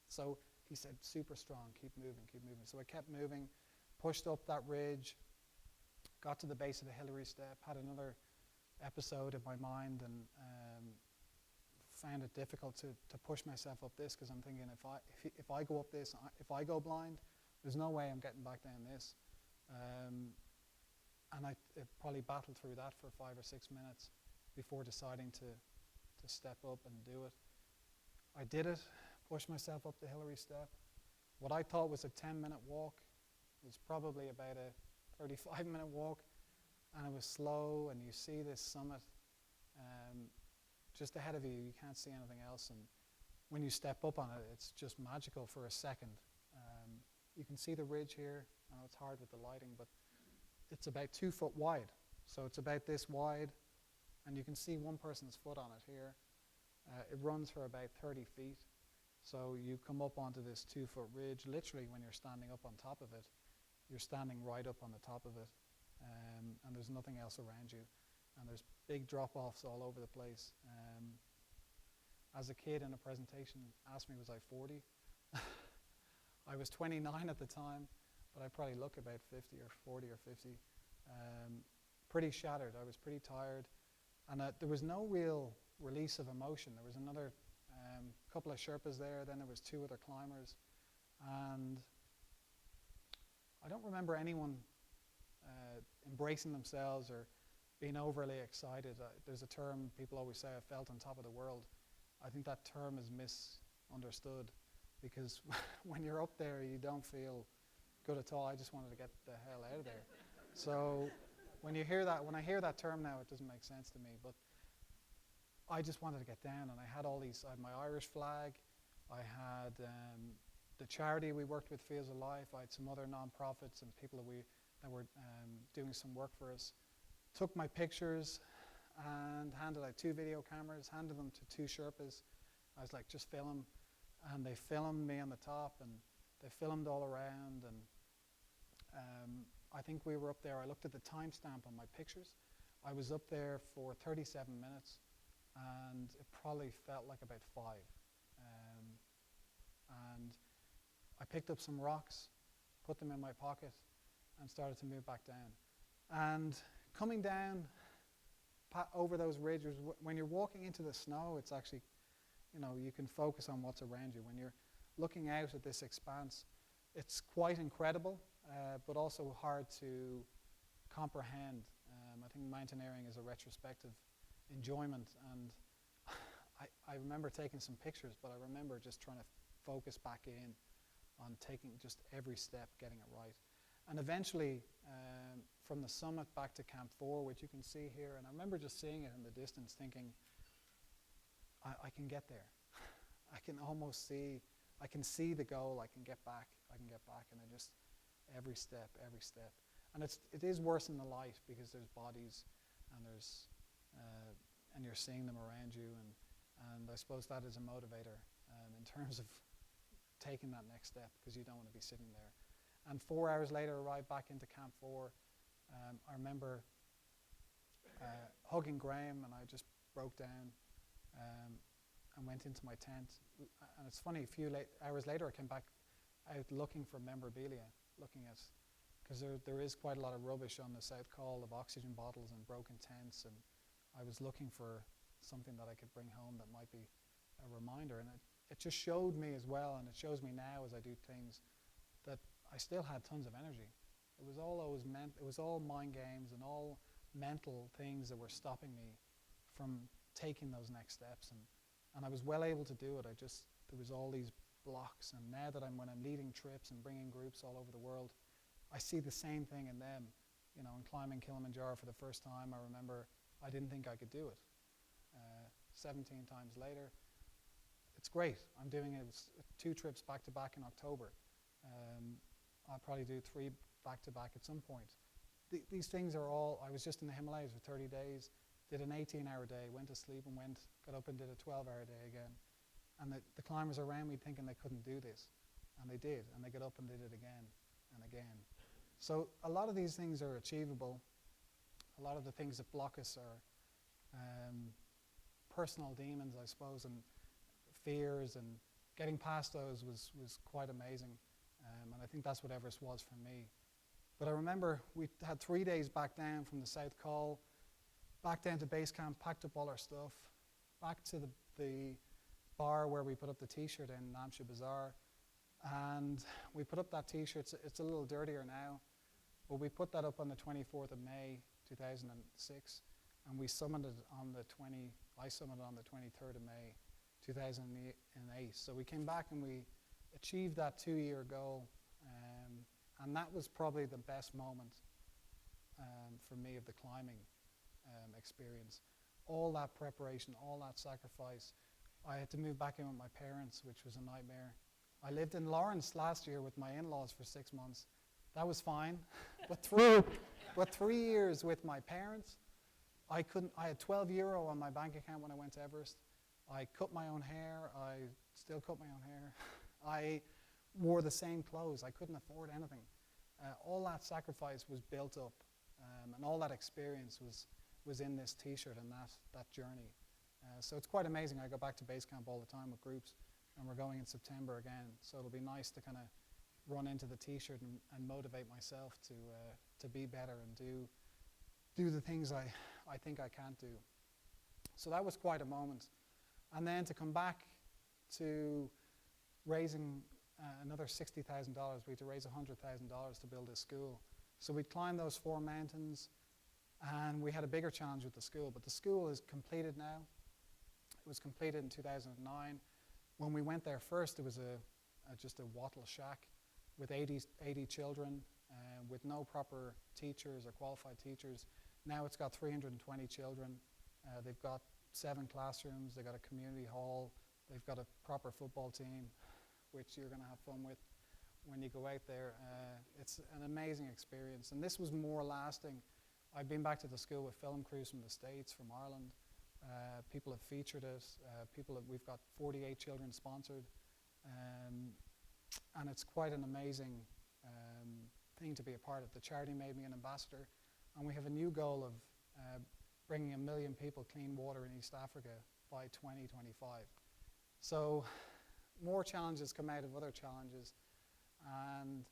So he said, super strong, keep moving, keep moving. So I kept moving, pushed up that ridge, got to the base of the Hillary Step, had another episode in my mind, and found it difficult to push myself up this, because I'm thinking, if I go up this, if I go blind, there's no way I'm getting back down this. And I probably battled through that for 5 or 6 minutes before deciding to step up and do it. I did it, pushed myself up the Hillary Step. What I thought was a 10-minute walk was probably about a 35-minute walk, and it was slow, and you see this summit just ahead of you. You can't see anything else, and when you step up on it, it's just magical for a second. You can see the ridge here. I know it's hard with the lighting, but it's about 2 foot wide. So it's about this wide, and you can see one person's foot on it here. It runs for about 30 feet. So you come up onto this 2 foot ridge. Literally, when you're standing up on top of it, you're standing right up on the top of it, and there's nothing else around you. And there's big drop-offs all over the place. As a kid in a presentation, asked me, was I 40? I was 29 at the time, but I probably look about 50 or 40 or 50. Pretty shattered. I was pretty tired. And there was no real release of emotion. There was another couple of Sherpas there. Then there was 2 other climbers. And I don't remember anyone embracing themselves or being overly excited. There's a term people always say, I felt on top of the world. I think that term is misunderstood, because when you're up there, you don't feel good at all. I just wanted to get the hell out of there. So when I hear that term now, it doesn't make sense to me. But I just wanted to get down, and I had I had my Irish flag. I had the charity we worked with, Fields of Life. I had some other non-profits and people that were doing some work for us. Took my pictures and handed out 2 video cameras, handed them to 2 Sherpas. I was like, just film. And they filmed me on the top, and they filmed all around. And I think we were up there. I looked at the timestamp on my pictures. I was up there for 37 minutes, and it probably felt like about 5. And I picked up some rocks, put them in my pocket, and started to move back down. And coming down over those ridges, when you're walking into the snow, it's actually, you can focus on what's around you. When you're looking out at this expanse, it's quite incredible, but also hard to comprehend. I think mountaineering is a retrospective enjoyment, and I remember taking some pictures, but I remember just trying to focus back in on taking just every step, getting it right. And eventually, from the summit back to Camp 4, which you can see here, and I remember just seeing it in the distance thinking, I can get there. I can almost see, I can see the goal, I can get back, and I just, every step. And it is worse in the light, because there's bodies, and and you're seeing them around you, and I suppose that is a motivator in terms of taking that next step, because you don't want to be sitting there. And 4 hours later, arrived back into Camp 4. I remember hugging Graham, and I just broke down and went into my tent. And it's funny, a few hours later, I came back out looking for memorabilia, because there is quite a lot of rubbish on the South Col of oxygen bottles and broken tents, and I was looking for something that I could bring home that might be a reminder. And it just showed me as well, and it shows me now as I do things, that I still had tons of energy. It was all mind games and all mental things that were stopping me from taking those next steps. And And I was well able to do it. There was all these blocks, and now that when I'm leading trips and bringing groups all over the world, I see the same thing in them. You know, in climbing Kilimanjaro for the first time, I remember I didn't think I could do it. 17 times later, it's great. I'm doing it 2 trips back to back in October. I'll probably do 3 back to back at some point. These things are all, I was just in the Himalayas for 30 days, did an 18-hour day, went to sleep and got up and did a 12-hour day again. And the climbers around me thinking they couldn't do this. And they did, and they got up and did it again and again. So a lot of these things are achievable. A lot of the things that block us are personal demons, I suppose, and fears, and getting past those was quite amazing. And I think that's what Everest was for me. But I remember we had 3 days back down from the South Col, back down to base camp, packed up all our stuff, back to the bar where we put up the T-shirt in Namche Bazaar. And we put up that T-shirt. It's a little dirtier now, but we put that up on the 24th of May, 2006, and we summited on I summited on the 23rd of May, 2008. So we came back and we achieved that 2-year goal, and that was probably the best moment for me of the climbing experience. All that preparation, all that sacrifice. I had to move back in with my parents, which was a nightmare. I lived in Lawrence last year with my in-laws for 6 months. That was fine. But 3 years with my parents, I had €12 on my bank account when I went to Everest. I cut my own hair. I still cut my own hair. I wore the same clothes. I couldn't afford anything. All that sacrifice was built up, and all that experience was in this T-shirt and that journey. So it's quite amazing. I go back to base camp all the time with groups, and we're going in September again. So it'll be nice to kind of run into the T-shirt and motivate myself to be better and do the things I think I can't do. So that was quite a moment. And then to come back to raising another $60,000, we had to raise $100,000 to build this school. So we'd climbed those 4 mountains, and we had a bigger challenge with the school. But the school is completed now. It was completed in 2009. When we went there first, it was just a wattle shack with 80 children, with no proper teachers or qualified teachers. Now it's got 320 children. They've got 7 classrooms. They've got a community hall. They've got a proper football team, which you're going to have fun with when you go out there. It's an amazing experience. And this was more lasting. I've been back to the school with film crews from the States, from Ireland. People have featured it. We've got 48 children sponsored. And it's quite an amazing thing to be a part of. The charity made me an ambassador. And we have a new goal of bringing 1 million people clean water in East Africa by 2025. So more challenges come out of other challenges. And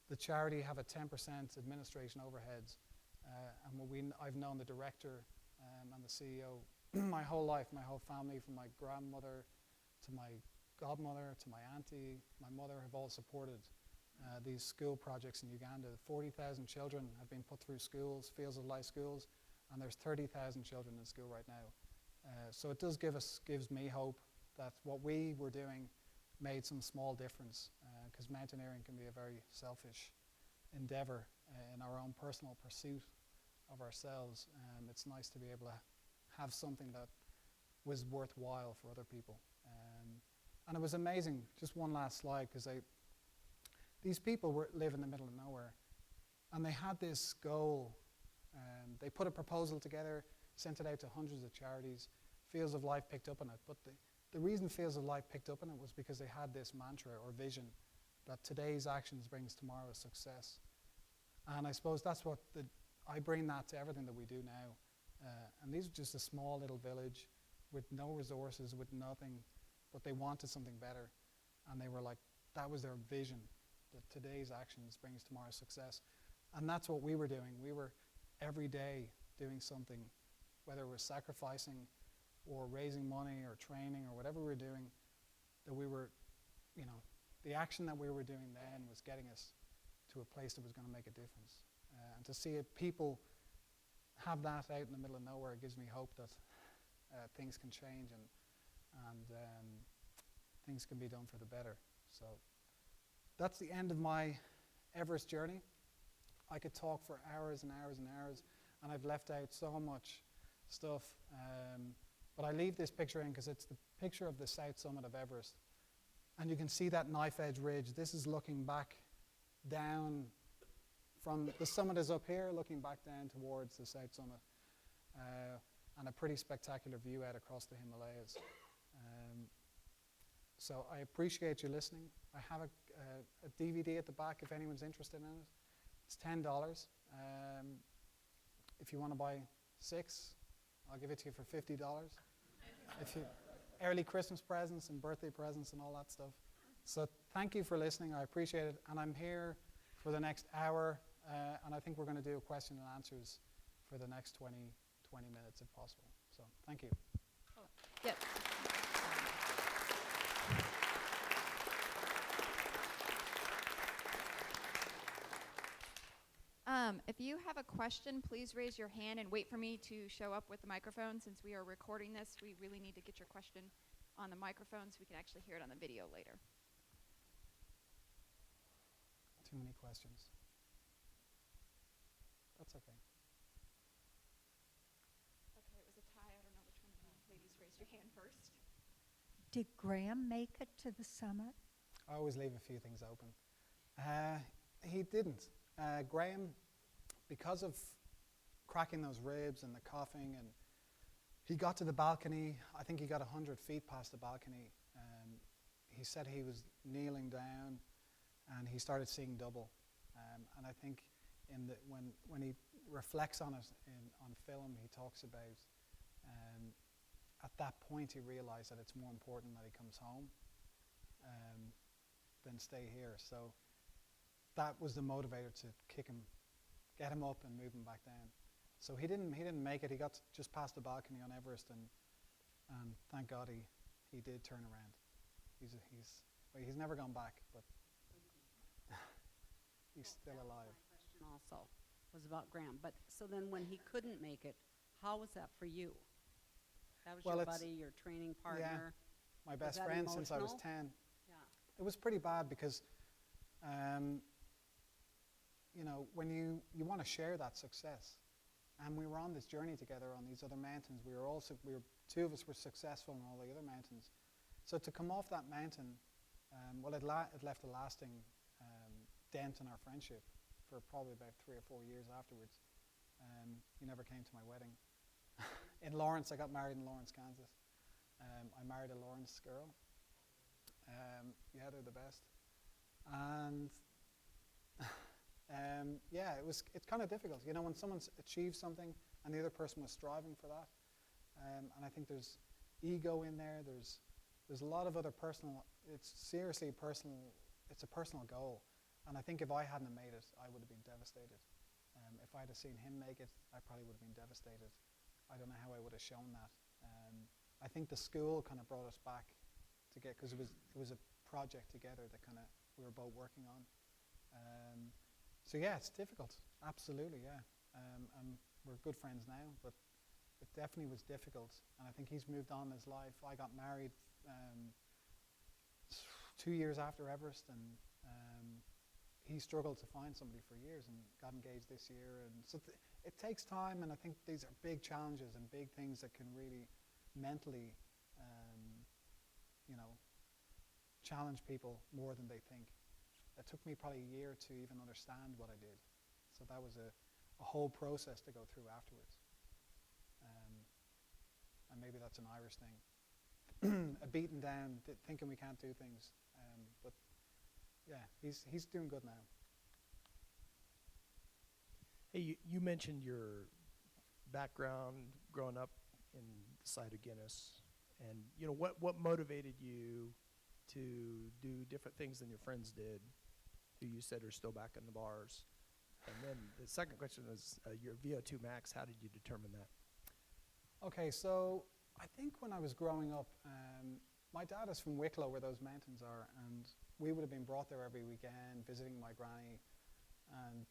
the charity have a 10% administration overheads. And I've known the director and the CEO my whole life, my whole family, from my grandmother to my godmother to my auntie, my mother, have all supported these school projects in Uganda. 40,000 children have been put through schools, Fields of Life schools, and there's 30,000 children in school right now. So it does gives me hope that what we were doing made some small difference, because mountaineering can be a very selfish endeavor in our own personal pursuit of ourselves. It's nice to be able to have something that was worthwhile for other people. And it was amazing. Just one last slide, because these people live in the middle of nowhere, and they had this goal. They put a proposal together, sent it out to hundreds of charities. Fields of Life picked up on it, but the reason Fields of Life picked up on it was because they had this mantra or vision that today's actions brings tomorrow's success. And I suppose that's what I bring that to everything that we do now. And these are just a small little village with no resources, with nothing, but they wanted something better. And they were like, that was their vision, that today's actions brings tomorrow's success. And that's what we were doing. We were every day doing something, whether it was sacrificing or raising money or training or whatever we were doing, that we were, the action that we were doing then was getting us to a place that was going to make a difference. And to see people have that out in the middle of nowhere gives me hope that things can change and things can be done for the better. So that's the end of my Everest journey. I could talk for hours and hours and hours, and I've left out so much stuff. But I leave this picture in because it's the picture of the south summit of Everest. And you can see that knife edge ridge. This is looking back down from the summit is up here, looking back down towards the south summit. And a pretty spectacular view out across the Himalayas. So I appreciate you listening. I have a DVD at the back if anyone's interested in it. It's $10. If you want to buy 6, I'll give it to you for $50. If you early Christmas presents and birthday presents and all that stuff. So thank you for listening. I appreciate it. And I'm here for the next hour. And I think we're going to do a question and answers for the next 20 minutes if possible. So thank you. Yep. If you have a question, please raise your hand and wait for me to show up with the microphone. Since we are recording this, we really need to get your question on the microphone so we can actually hear it on the video later. Too many questions. That's okay. Okay, it was a tie. I don't know which one of you ladies raised your hand first. Did Graham make it to the summit? I always leave a few things open. He didn't. Graham, because of cracking those ribs and the coughing, and he got to the balcony. I think he got 100 feet past the balcony. He said he was kneeling down, and he started seeing double. And I think when he reflects on it on film, he talks about at that point he realized that it's more important that he comes home than stay here. So that was the motivator to get him up and move him back down. So he didn't make it. He got just past the balcony on Everest, and thank God he did turn around. He's never gone back, but he's still alive. My question also was about Graham. But so then when he couldn't make it, how was that for you? That was Well, your it's- buddy, your training partner. My best that friend since I was emotional? 10. Yeah. It was pretty bad because, when you want to share that success, and we were on this journey together on these other mountains. Two of us were successful on all the other mountains. So to come off that mountain, it left a lasting dent in our friendship for probably about 3 or 4 years afterwards. He never came to my wedding. In Lawrence, I got married in Lawrence, Kansas. I married a Lawrence girl. They're the best. And it's kind of difficult, when someone's achieved something and the other person was striving for that. And I think there's ego in there. There's a lot of other it's seriously personal. It's a personal goal. And I think if I hadn't made it, I would have been devastated. If I'd have seen him make it, I probably would have been devastated. I don't know how I would have shown that. I think the school kind of brought us back because it was a project together that we were both working on. So yeah, it's difficult. Absolutely, yeah. And we're good friends now, but it definitely was difficult. And I think he's moved on in his life. I got married 2 years after Everest, and he struggled to find somebody for years and got engaged this year. And so it takes time, and I think these are big challenges and big things that can really mentally, challenge people more than they think. It took me probably a year to even understand what I did. So that was a whole process to go through afterwards. And maybe that's an Irish thing. A beaten down, thinking we can't do things. But yeah, he's doing good now. Hey, you mentioned your background growing up in the site of Guinness, and what motivated you to do different things than your friends did, who you said are still back in the bars? And then the second question was your VO2 max. How did you determine that? Okay, so I think when I was growing up, my dad is from Wicklow, where those mountains are, and we would have been brought there every weekend, visiting my granny, and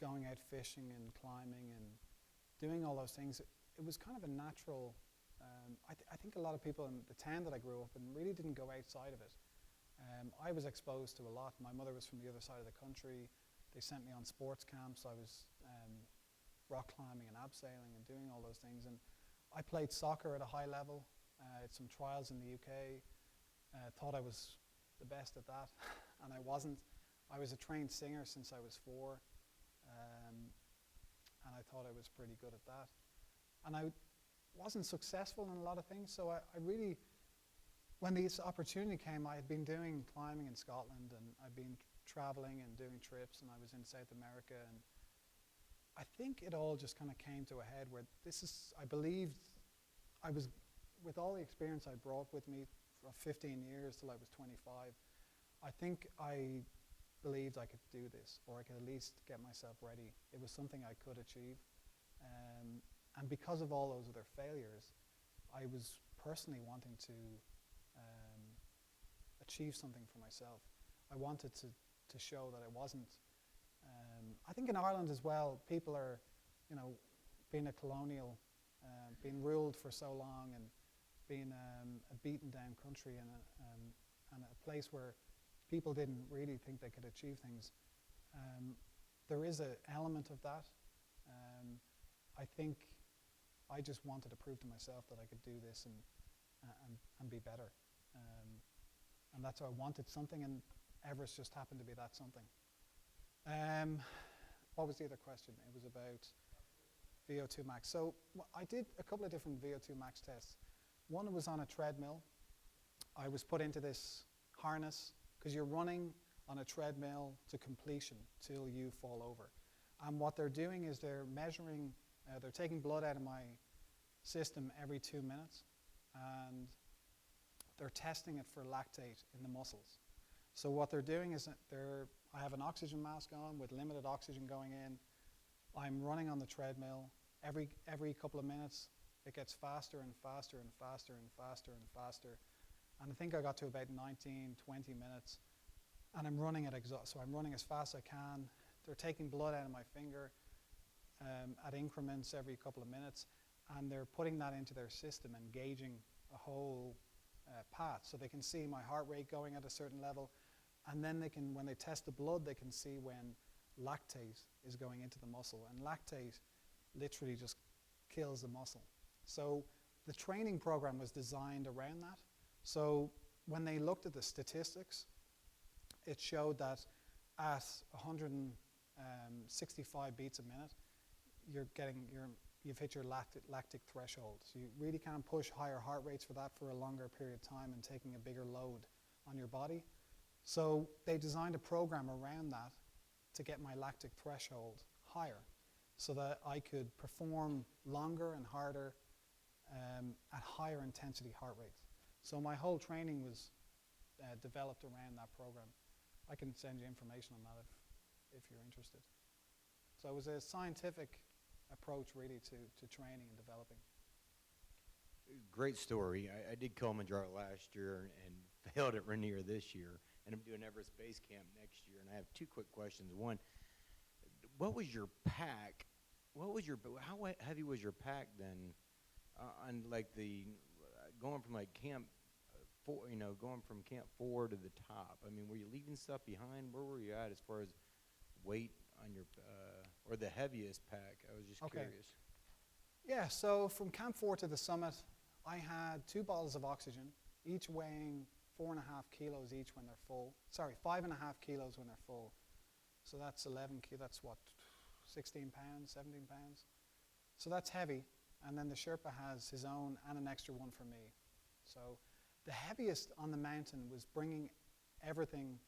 going out fishing and climbing and doing all those things. It was kind of a natural I think a lot of people in the town that I grew up in really didn't go outside of it. I was exposed to a lot. My mother was from the other side of the country. They sent me on sports camps. I was rock climbing and abseiling and doing all those things. And I played soccer at a high level. Had some trials in the UK. Thought I was the best at that, and I wasn't. I was a trained singer since I was 4, and I thought I was pretty good at that. And I wasn't successful in a lot of things, so I really, when this opportunity came, I had been doing climbing in Scotland, and I'd been traveling and doing trips, and I was in South America, and I think it all just kind of came to a head where I believed I was, with all the experience I brought with me for 15 years till I was 25, I think I believed I could do this, or I could at least get myself ready. It was something I could achieve. And because of all those other failures, I was personally wanting to achieve something for myself. I wanted to show that I wasn't. I think in Ireland as well, people are, being a colonial, being ruled for so long, and being a beaten down country, and a place where people didn't really think they could achieve things. There is an element of that. I think I just wanted to prove to myself that I could do this and be better. And that's why I wanted something, and Everest just happened to be that something. What was the other question? It was about VO2 max. So I did a couple of different VO2 max tests. One was on a treadmill. I was put into this harness, because you're running on a treadmill to completion till you fall over. And what they're doing is they're measuring, they're taking blood out of my system every 2 minutes, and they're testing it for lactate in the muscles. So what they're doing is I have an oxygen mask on with limited oxygen going in. I'm running on the treadmill. Every couple of minutes, it gets faster and faster and faster and faster and faster. And I think I got to about 19, 20 minutes, and I'm running at exhaust. So I'm running as fast as I can. They're taking blood out of my finger at increments every couple of minutes, and they're putting that into their system and gauging a whole path. So they can see my heart rate going at a certain level, and then they can, when they test the blood, they can see when lactate is going into the muscle. And lactate literally just kills the muscle. So the training program was designed around that. So when they looked at the statistics, it showed that at 165 beats a minute, you've hit your lactic threshold. So you really can't push higher heart rates for that for a longer period of time and taking a bigger load on your body. So they designed a program around that to get my lactic threshold higher, so that I could perform longer and harder at higher intensity heart rates. So my whole training was developed around that program. I can send you information on that if you're interested. So it was a scientific approach really to training and developing. Great story. I did Kilimanjaro last year and failed at Rainier this year, and I'm doing Everest Base Camp next year. And I have 2 quick questions. One, what was your pack? How heavy was your pack then? On like going from like camp 4, going from camp 4 to the top. I mean, were you leaving stuff behind? Where were you at as far as weight on your, or the heaviest pack? I was just curious. Yeah, so from camp 4 to the summit, I had 2 bottles of oxygen, each weighing 4.5 kilos each when they're full. Sorry, 5.5 kilos when they're full. So that's 11 kilos, that's what, 16 pounds, 17 pounds? So that's heavy. And then the Sherpa has his own and an extra one for me. So the heaviest on the mountain was bringing everything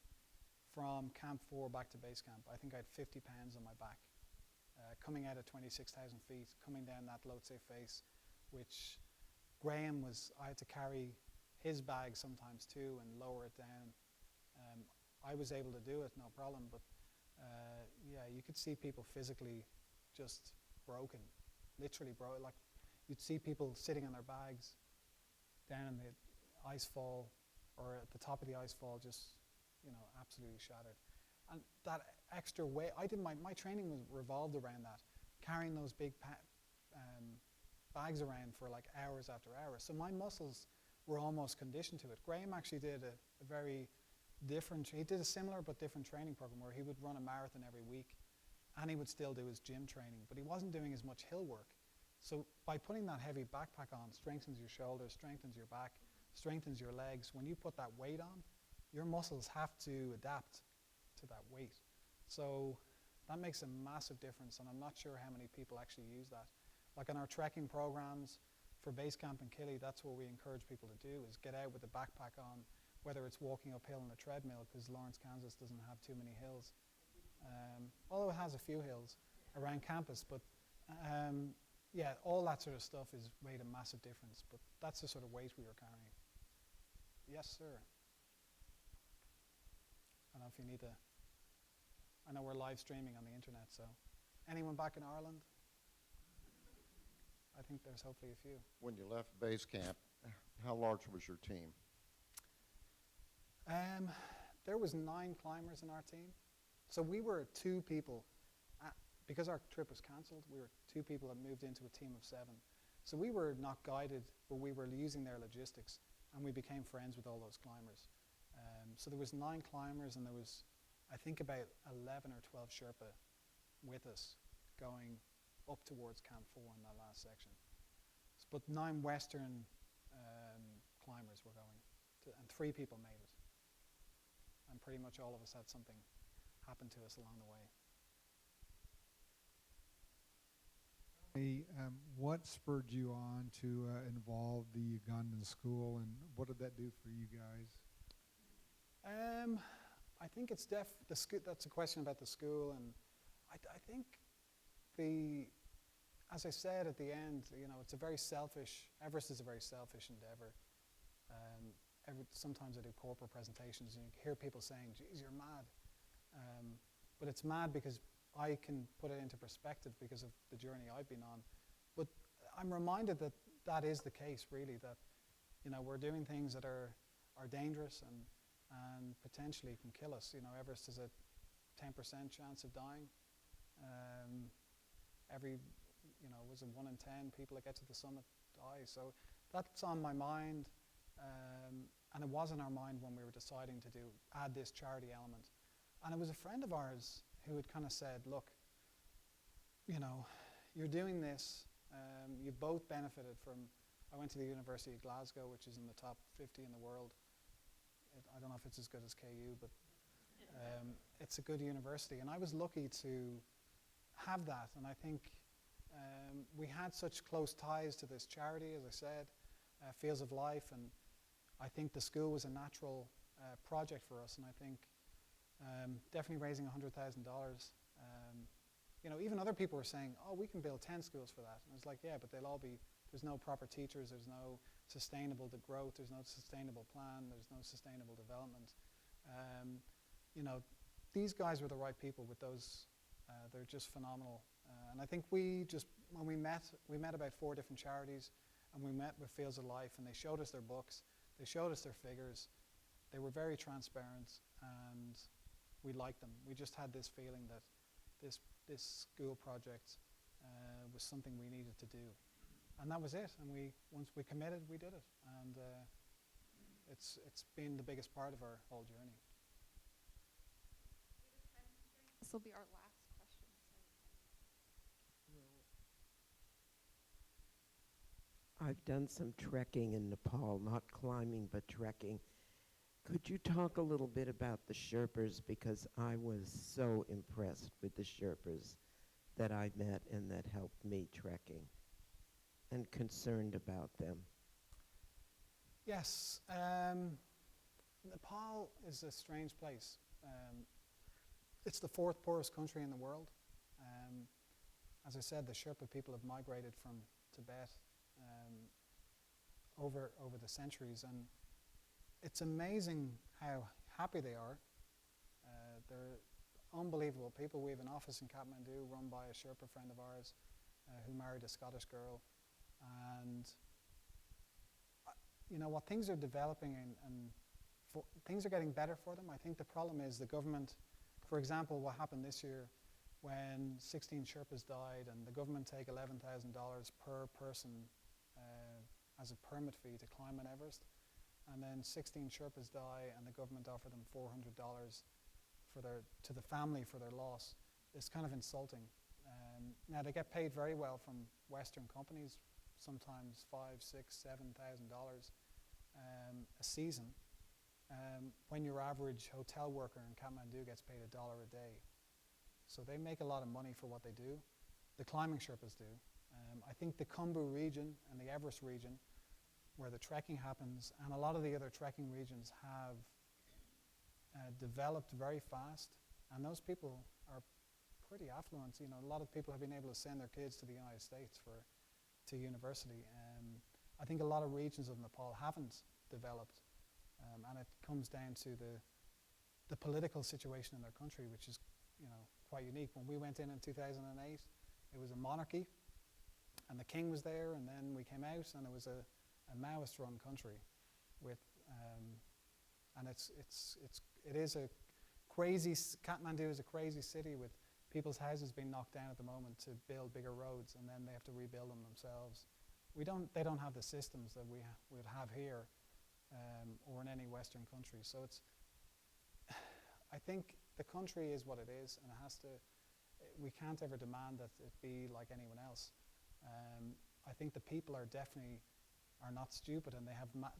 from camp 4 back to base camp. I think I had 50 pounds on my back, coming out at 26,000 feet, coming down that Lhotse face, which Graham I had to carry his bag sometimes too and lower it down. I was able to do it, no problem, but yeah, you could see people physically just broken, literally broken. Like you'd see people sitting on their bags down in the Icefall or at the top of the Icefall, just absolutely shattered. And that extra weight, my training was revolved around that, carrying those big bags around for like hours after hours. So my muscles were almost conditioned to it. Graham actually did a very different, he did a similar but different training program where he would run a marathon every week and he would still do his gym training, but he wasn't doing as much hill work. So by putting that heavy backpack on, strengthens your shoulders, strengthens your back, strengthens your legs. When you put that weight on, your muscles have to adapt to that weight. So that makes a massive difference, and I'm not sure how many people actually use that. Like in our trekking programs for base camp in Killy, that's what we encourage people to do, is get out with a backpack on, whether it's walking uphill on a treadmill, because Lawrence, Kansas doesn't have too many hills. Although it has a few hills around campus, but yeah, all that sort of stuff has made a massive difference, but that's the sort of weight we were carrying. Yes, sir. I don't know if you need to, I know we're live streaming on the internet, so. Anyone back in Ireland? I think there's hopefully a few. When you left base camp, how large was your team? There was 9 climbers in our team. So we were 2 people. Because our trip was cancelled, we were 2 people that moved into a team of 7. So we were not guided, but we were using their logistics, and we became friends with all those climbers. So there was 9 climbers, and there was, I think, about 11 or 12 Sherpa with us going up towards Camp 4 in that last section. But 9 Western climbers were going, and 3 people made it. And pretty much all of us had something happen to us along the way. What spurred you on to involve the Ugandan school, and what did that do for you guys? I think it's that's a question about the school, and I think as I said at the end, it's a very selfish, Everest is a very selfish endeavor. Sometimes I do corporate presentations and you hear people saying, geez, you're mad. But it's mad because I can put it into perspective because of the journey I've been on. But I'm reminded that that is the case, really, that we're doing things that are dangerous and potentially can kill us. Everest has a 10% chance of dying. Was it 1 in 10 people that get to the summit die? So that's on my mind, and it was on our mind when we were deciding to add this charity element. And it was a friend of ours who had kind of said, look, you're doing this, you've both benefited from, I went to the University of Glasgow, which is in the top 50 in the world. I don't know if it's as good as KU, but it's a good university. And I was lucky to have that, and I think we had such close ties to this charity, as I said, Fields of Life, and I think the school was a natural project for us, and I think definitely raising $100,000. Even other people were saying, oh, we can build 10 schools for that. And I was like, yeah, but they'll all be, there's no proper teachers, there's no sustainable growth, there's no sustainable plan, there's no sustainable development. These guys were the right people with those, they're just phenomenal. And I think when we met about 4 different charities, and we met with Fields of Life, and they showed us their books, they showed us their figures, they were very transparent, and we liked them. We just had this feeling that this school project was something we needed to do. And that was it, and once we committed, we did it. And it's been the biggest part of our whole journey. This will be our last question. I've done some trekking in Nepal, not climbing, but trekking. Could you talk a little bit about the Sherpas, because I was so impressed with the Sherpas that I met and that helped me trekking, and concerned about them. Yes, Nepal is a strange place. It's the 4th poorest country in the world. As I said, the Sherpa people have migrated from Tibet over the centuries, and it's amazing how happy they are. They're unbelievable people. We have an office in Kathmandu run by a Sherpa friend of ours who married a Scottish girl. And what things are developing things are getting better for them. I think the problem is the government, for example, what happened this year, when 16 Sherpas died and the government take $11,000 per person as a permit fee to climb Mount Everest, and then 16 Sherpas die and the government offer them $400 to the family for their loss, it's kind of insulting. Now they get paid very well from Western companies, sometimes $5,000, $6,000, $7,000 a season. When your average hotel worker in Kathmandu gets paid $1 a day. So they make a lot of money for what they do. The climbing Sherpas do. I think the Khumbu region and the Everest region, where the trekking happens, and a lot of the other trekking regions have developed very fast, and those people are pretty affluent. You know, a lot of people have been able to send their kids to the United States to university. I think a lot of regions of Nepal haven't developed, and it comes down to the political situation in their country, which is, you know, quite unique. When we went in 2008, it was a monarchy, and the king was there, and then we came out, and it was a Maoist-run country with, and it is a crazy. Kathmandu is a crazy city with people's houses being knocked down at the moment to build bigger roads, and then they have to rebuild them themselves. They don't have the systems that we would have here, or in any Western country. So I think the country is what it is, and it has to. We can't ever demand that it be like anyone else. I think the people are not stupid, and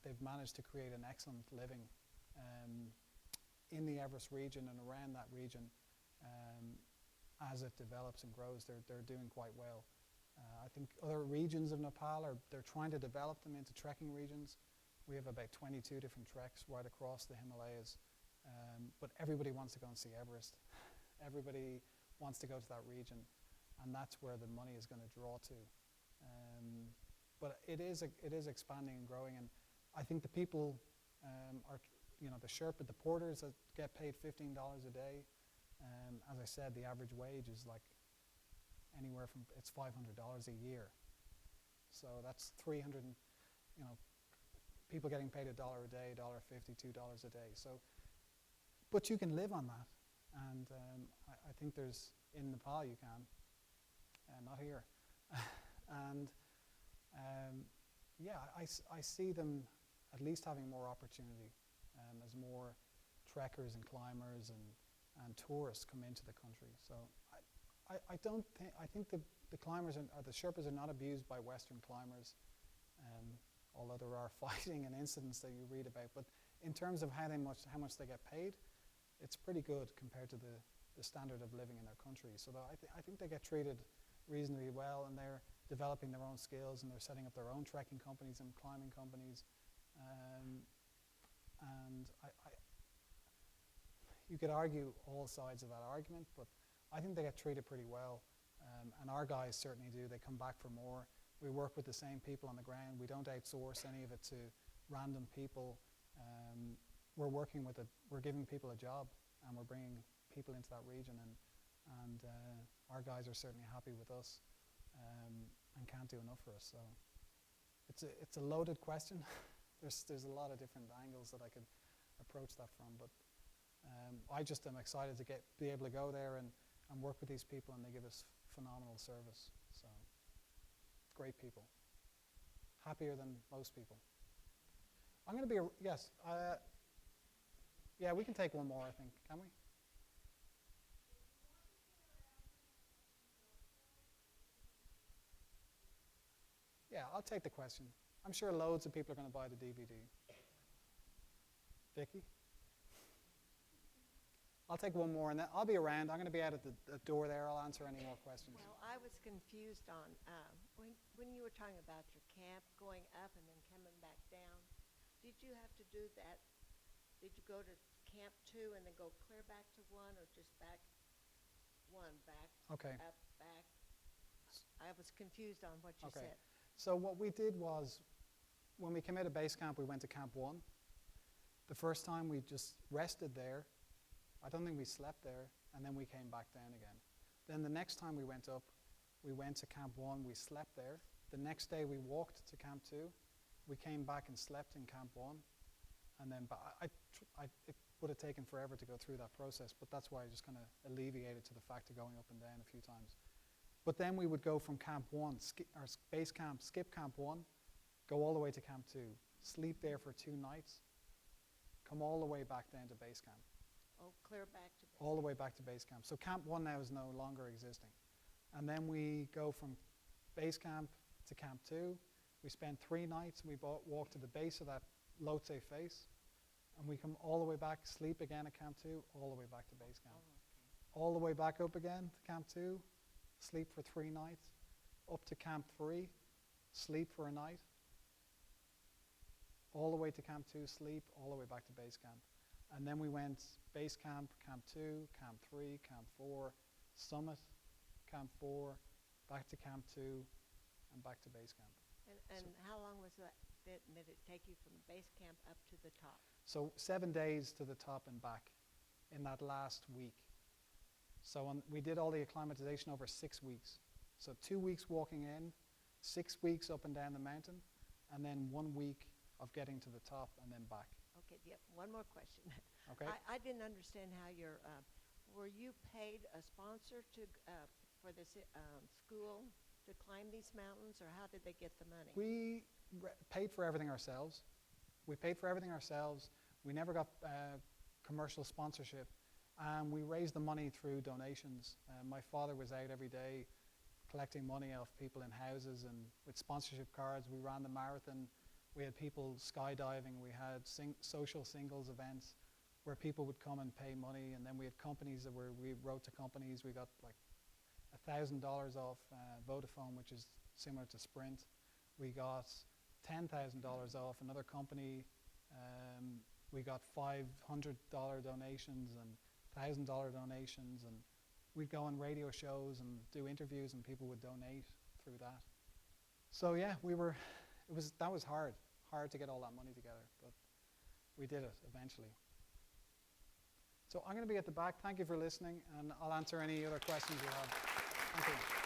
they've managed to create an excellent living in the Everest region and around that region. As it develops and grows, they're doing quite well. I think other regions of Nepal they're trying to develop them into trekking regions. We have about 22 different treks right across the Himalayas, but everybody wants to go and see Everest. Everybody wants to go to that region, and that's where the money is going to draw to. But it is expanding and growing, and I think the people are, you know, the Sherpa, the porters that get paid $15 a day. As I said, the average wage is like anywhere from, it's $500 a year. So that's 300, you know, people getting paid $1 a day, $1.50, $2 a day. So, but you can live on that, and I think in Nepal you can, not here. And yeah, I see them at least having more opportunity as more trekkers and climbers and tourists come into the country. So I think the climbers or the Sherpas are not abused by Western climbers, although there are fighting and incidents that you read about. But in terms of how much they get paid, it's pretty good compared to the standard of living in their country. So I think they get treated reasonably well, and they're developing their own skills, and they're setting up their own trekking companies and climbing companies. And you could argue all sides of that argument, but I think they get treated pretty well. And our guys certainly do. They come back for more. We work with the same people on the ground. We don't outsource any of it to random people. We're giving people a job, and we're bringing people into that region, and our guys are certainly happy with us, and can't do enough for us. So it's a loaded question. There's a lot of different angles that I could approach that from, but I just am excited to be able to go there and work with these people, and they give us phenomenal service. So great people, happier than most people. I'm going to be yes. Yeah, we can take one more, I think. Can we? Yeah, I'll take the question. I'm sure loads of people are going to buy the DVD. Vicky? I'll take one more, and then I'll be around. I'm going to be out at the door there. I'll answer any more questions. Well, I was confused on when you were talking about your camp going up and then coming back down. Did you have to do that? Did you go to camp 2 and then go clear back to 1, or just back 1, back, Okay. up, back? I was confused on what you Okay. said. So what we did was, when we came out of base camp, we went to camp 1. The first time we just rested there. I don't think we slept there, and then we came back down again. Then the next time we went up, we went to camp 1, we slept there. The next day we walked to camp 2. We came back and slept in camp 1. and then it would have taken forever to go through that process, but that's why I just kind of alleviated to the fact of going up and down a few times. But then we would go from Camp 1, base camp, skip Camp 1, go all the way to Camp 2, sleep there for 2 nights, come all the way back down to base camp. Oh, clear back to base All the way back to base camp. So Camp 1 now is no longer existing. And then we go from base camp to Camp 2. We spend 3 nights. We walk to the base of that Lhotse face. And we come all the way back, sleep again at Camp 2, all the way back to base camp. All the way back up again to Camp 2, sleep for 3 nights, up to Camp 3, sleep for a night, all the way to Camp 2, sleep, all the way back to base camp. And then we went base camp, Camp 2, Camp 3, Camp 4, summit, Camp 4, back to Camp 2, and back to base camp. And how long was that? Did it take you from base camp up to the top? So 7 days to the top and back in that last week. So we did all the acclimatization over 6 weeks. So 2 weeks walking in, 6 weeks up and down the mountain, and then 1 week of getting to the top and then back. Okay, yeah, one more question. Okay. I didn't understand how were you paid a sponsor for this school to climb these mountains, or how did they get the money? We paid for everything ourselves. We paid for everything ourselves. We never got commercial sponsorship. We raised the money through donations. My father was out every day collecting money off people in houses and with sponsorship cards. We ran the marathon. We had people skydiving. We had social singles events where people would come and pay money. And then we had companies we wrote to companies. We got like $1,000 off Vodafone, which is similar to Sprint. We got $10,000 off another company. We got $500 donations and $1,000 donations, and we'd go on radio shows and do interviews, and people would donate through that. So yeah, that was hard to get all that money together, but we did it eventually. So I'm going to be at the back. Thank you for listening, and I'll answer any other questions you have. Thank you.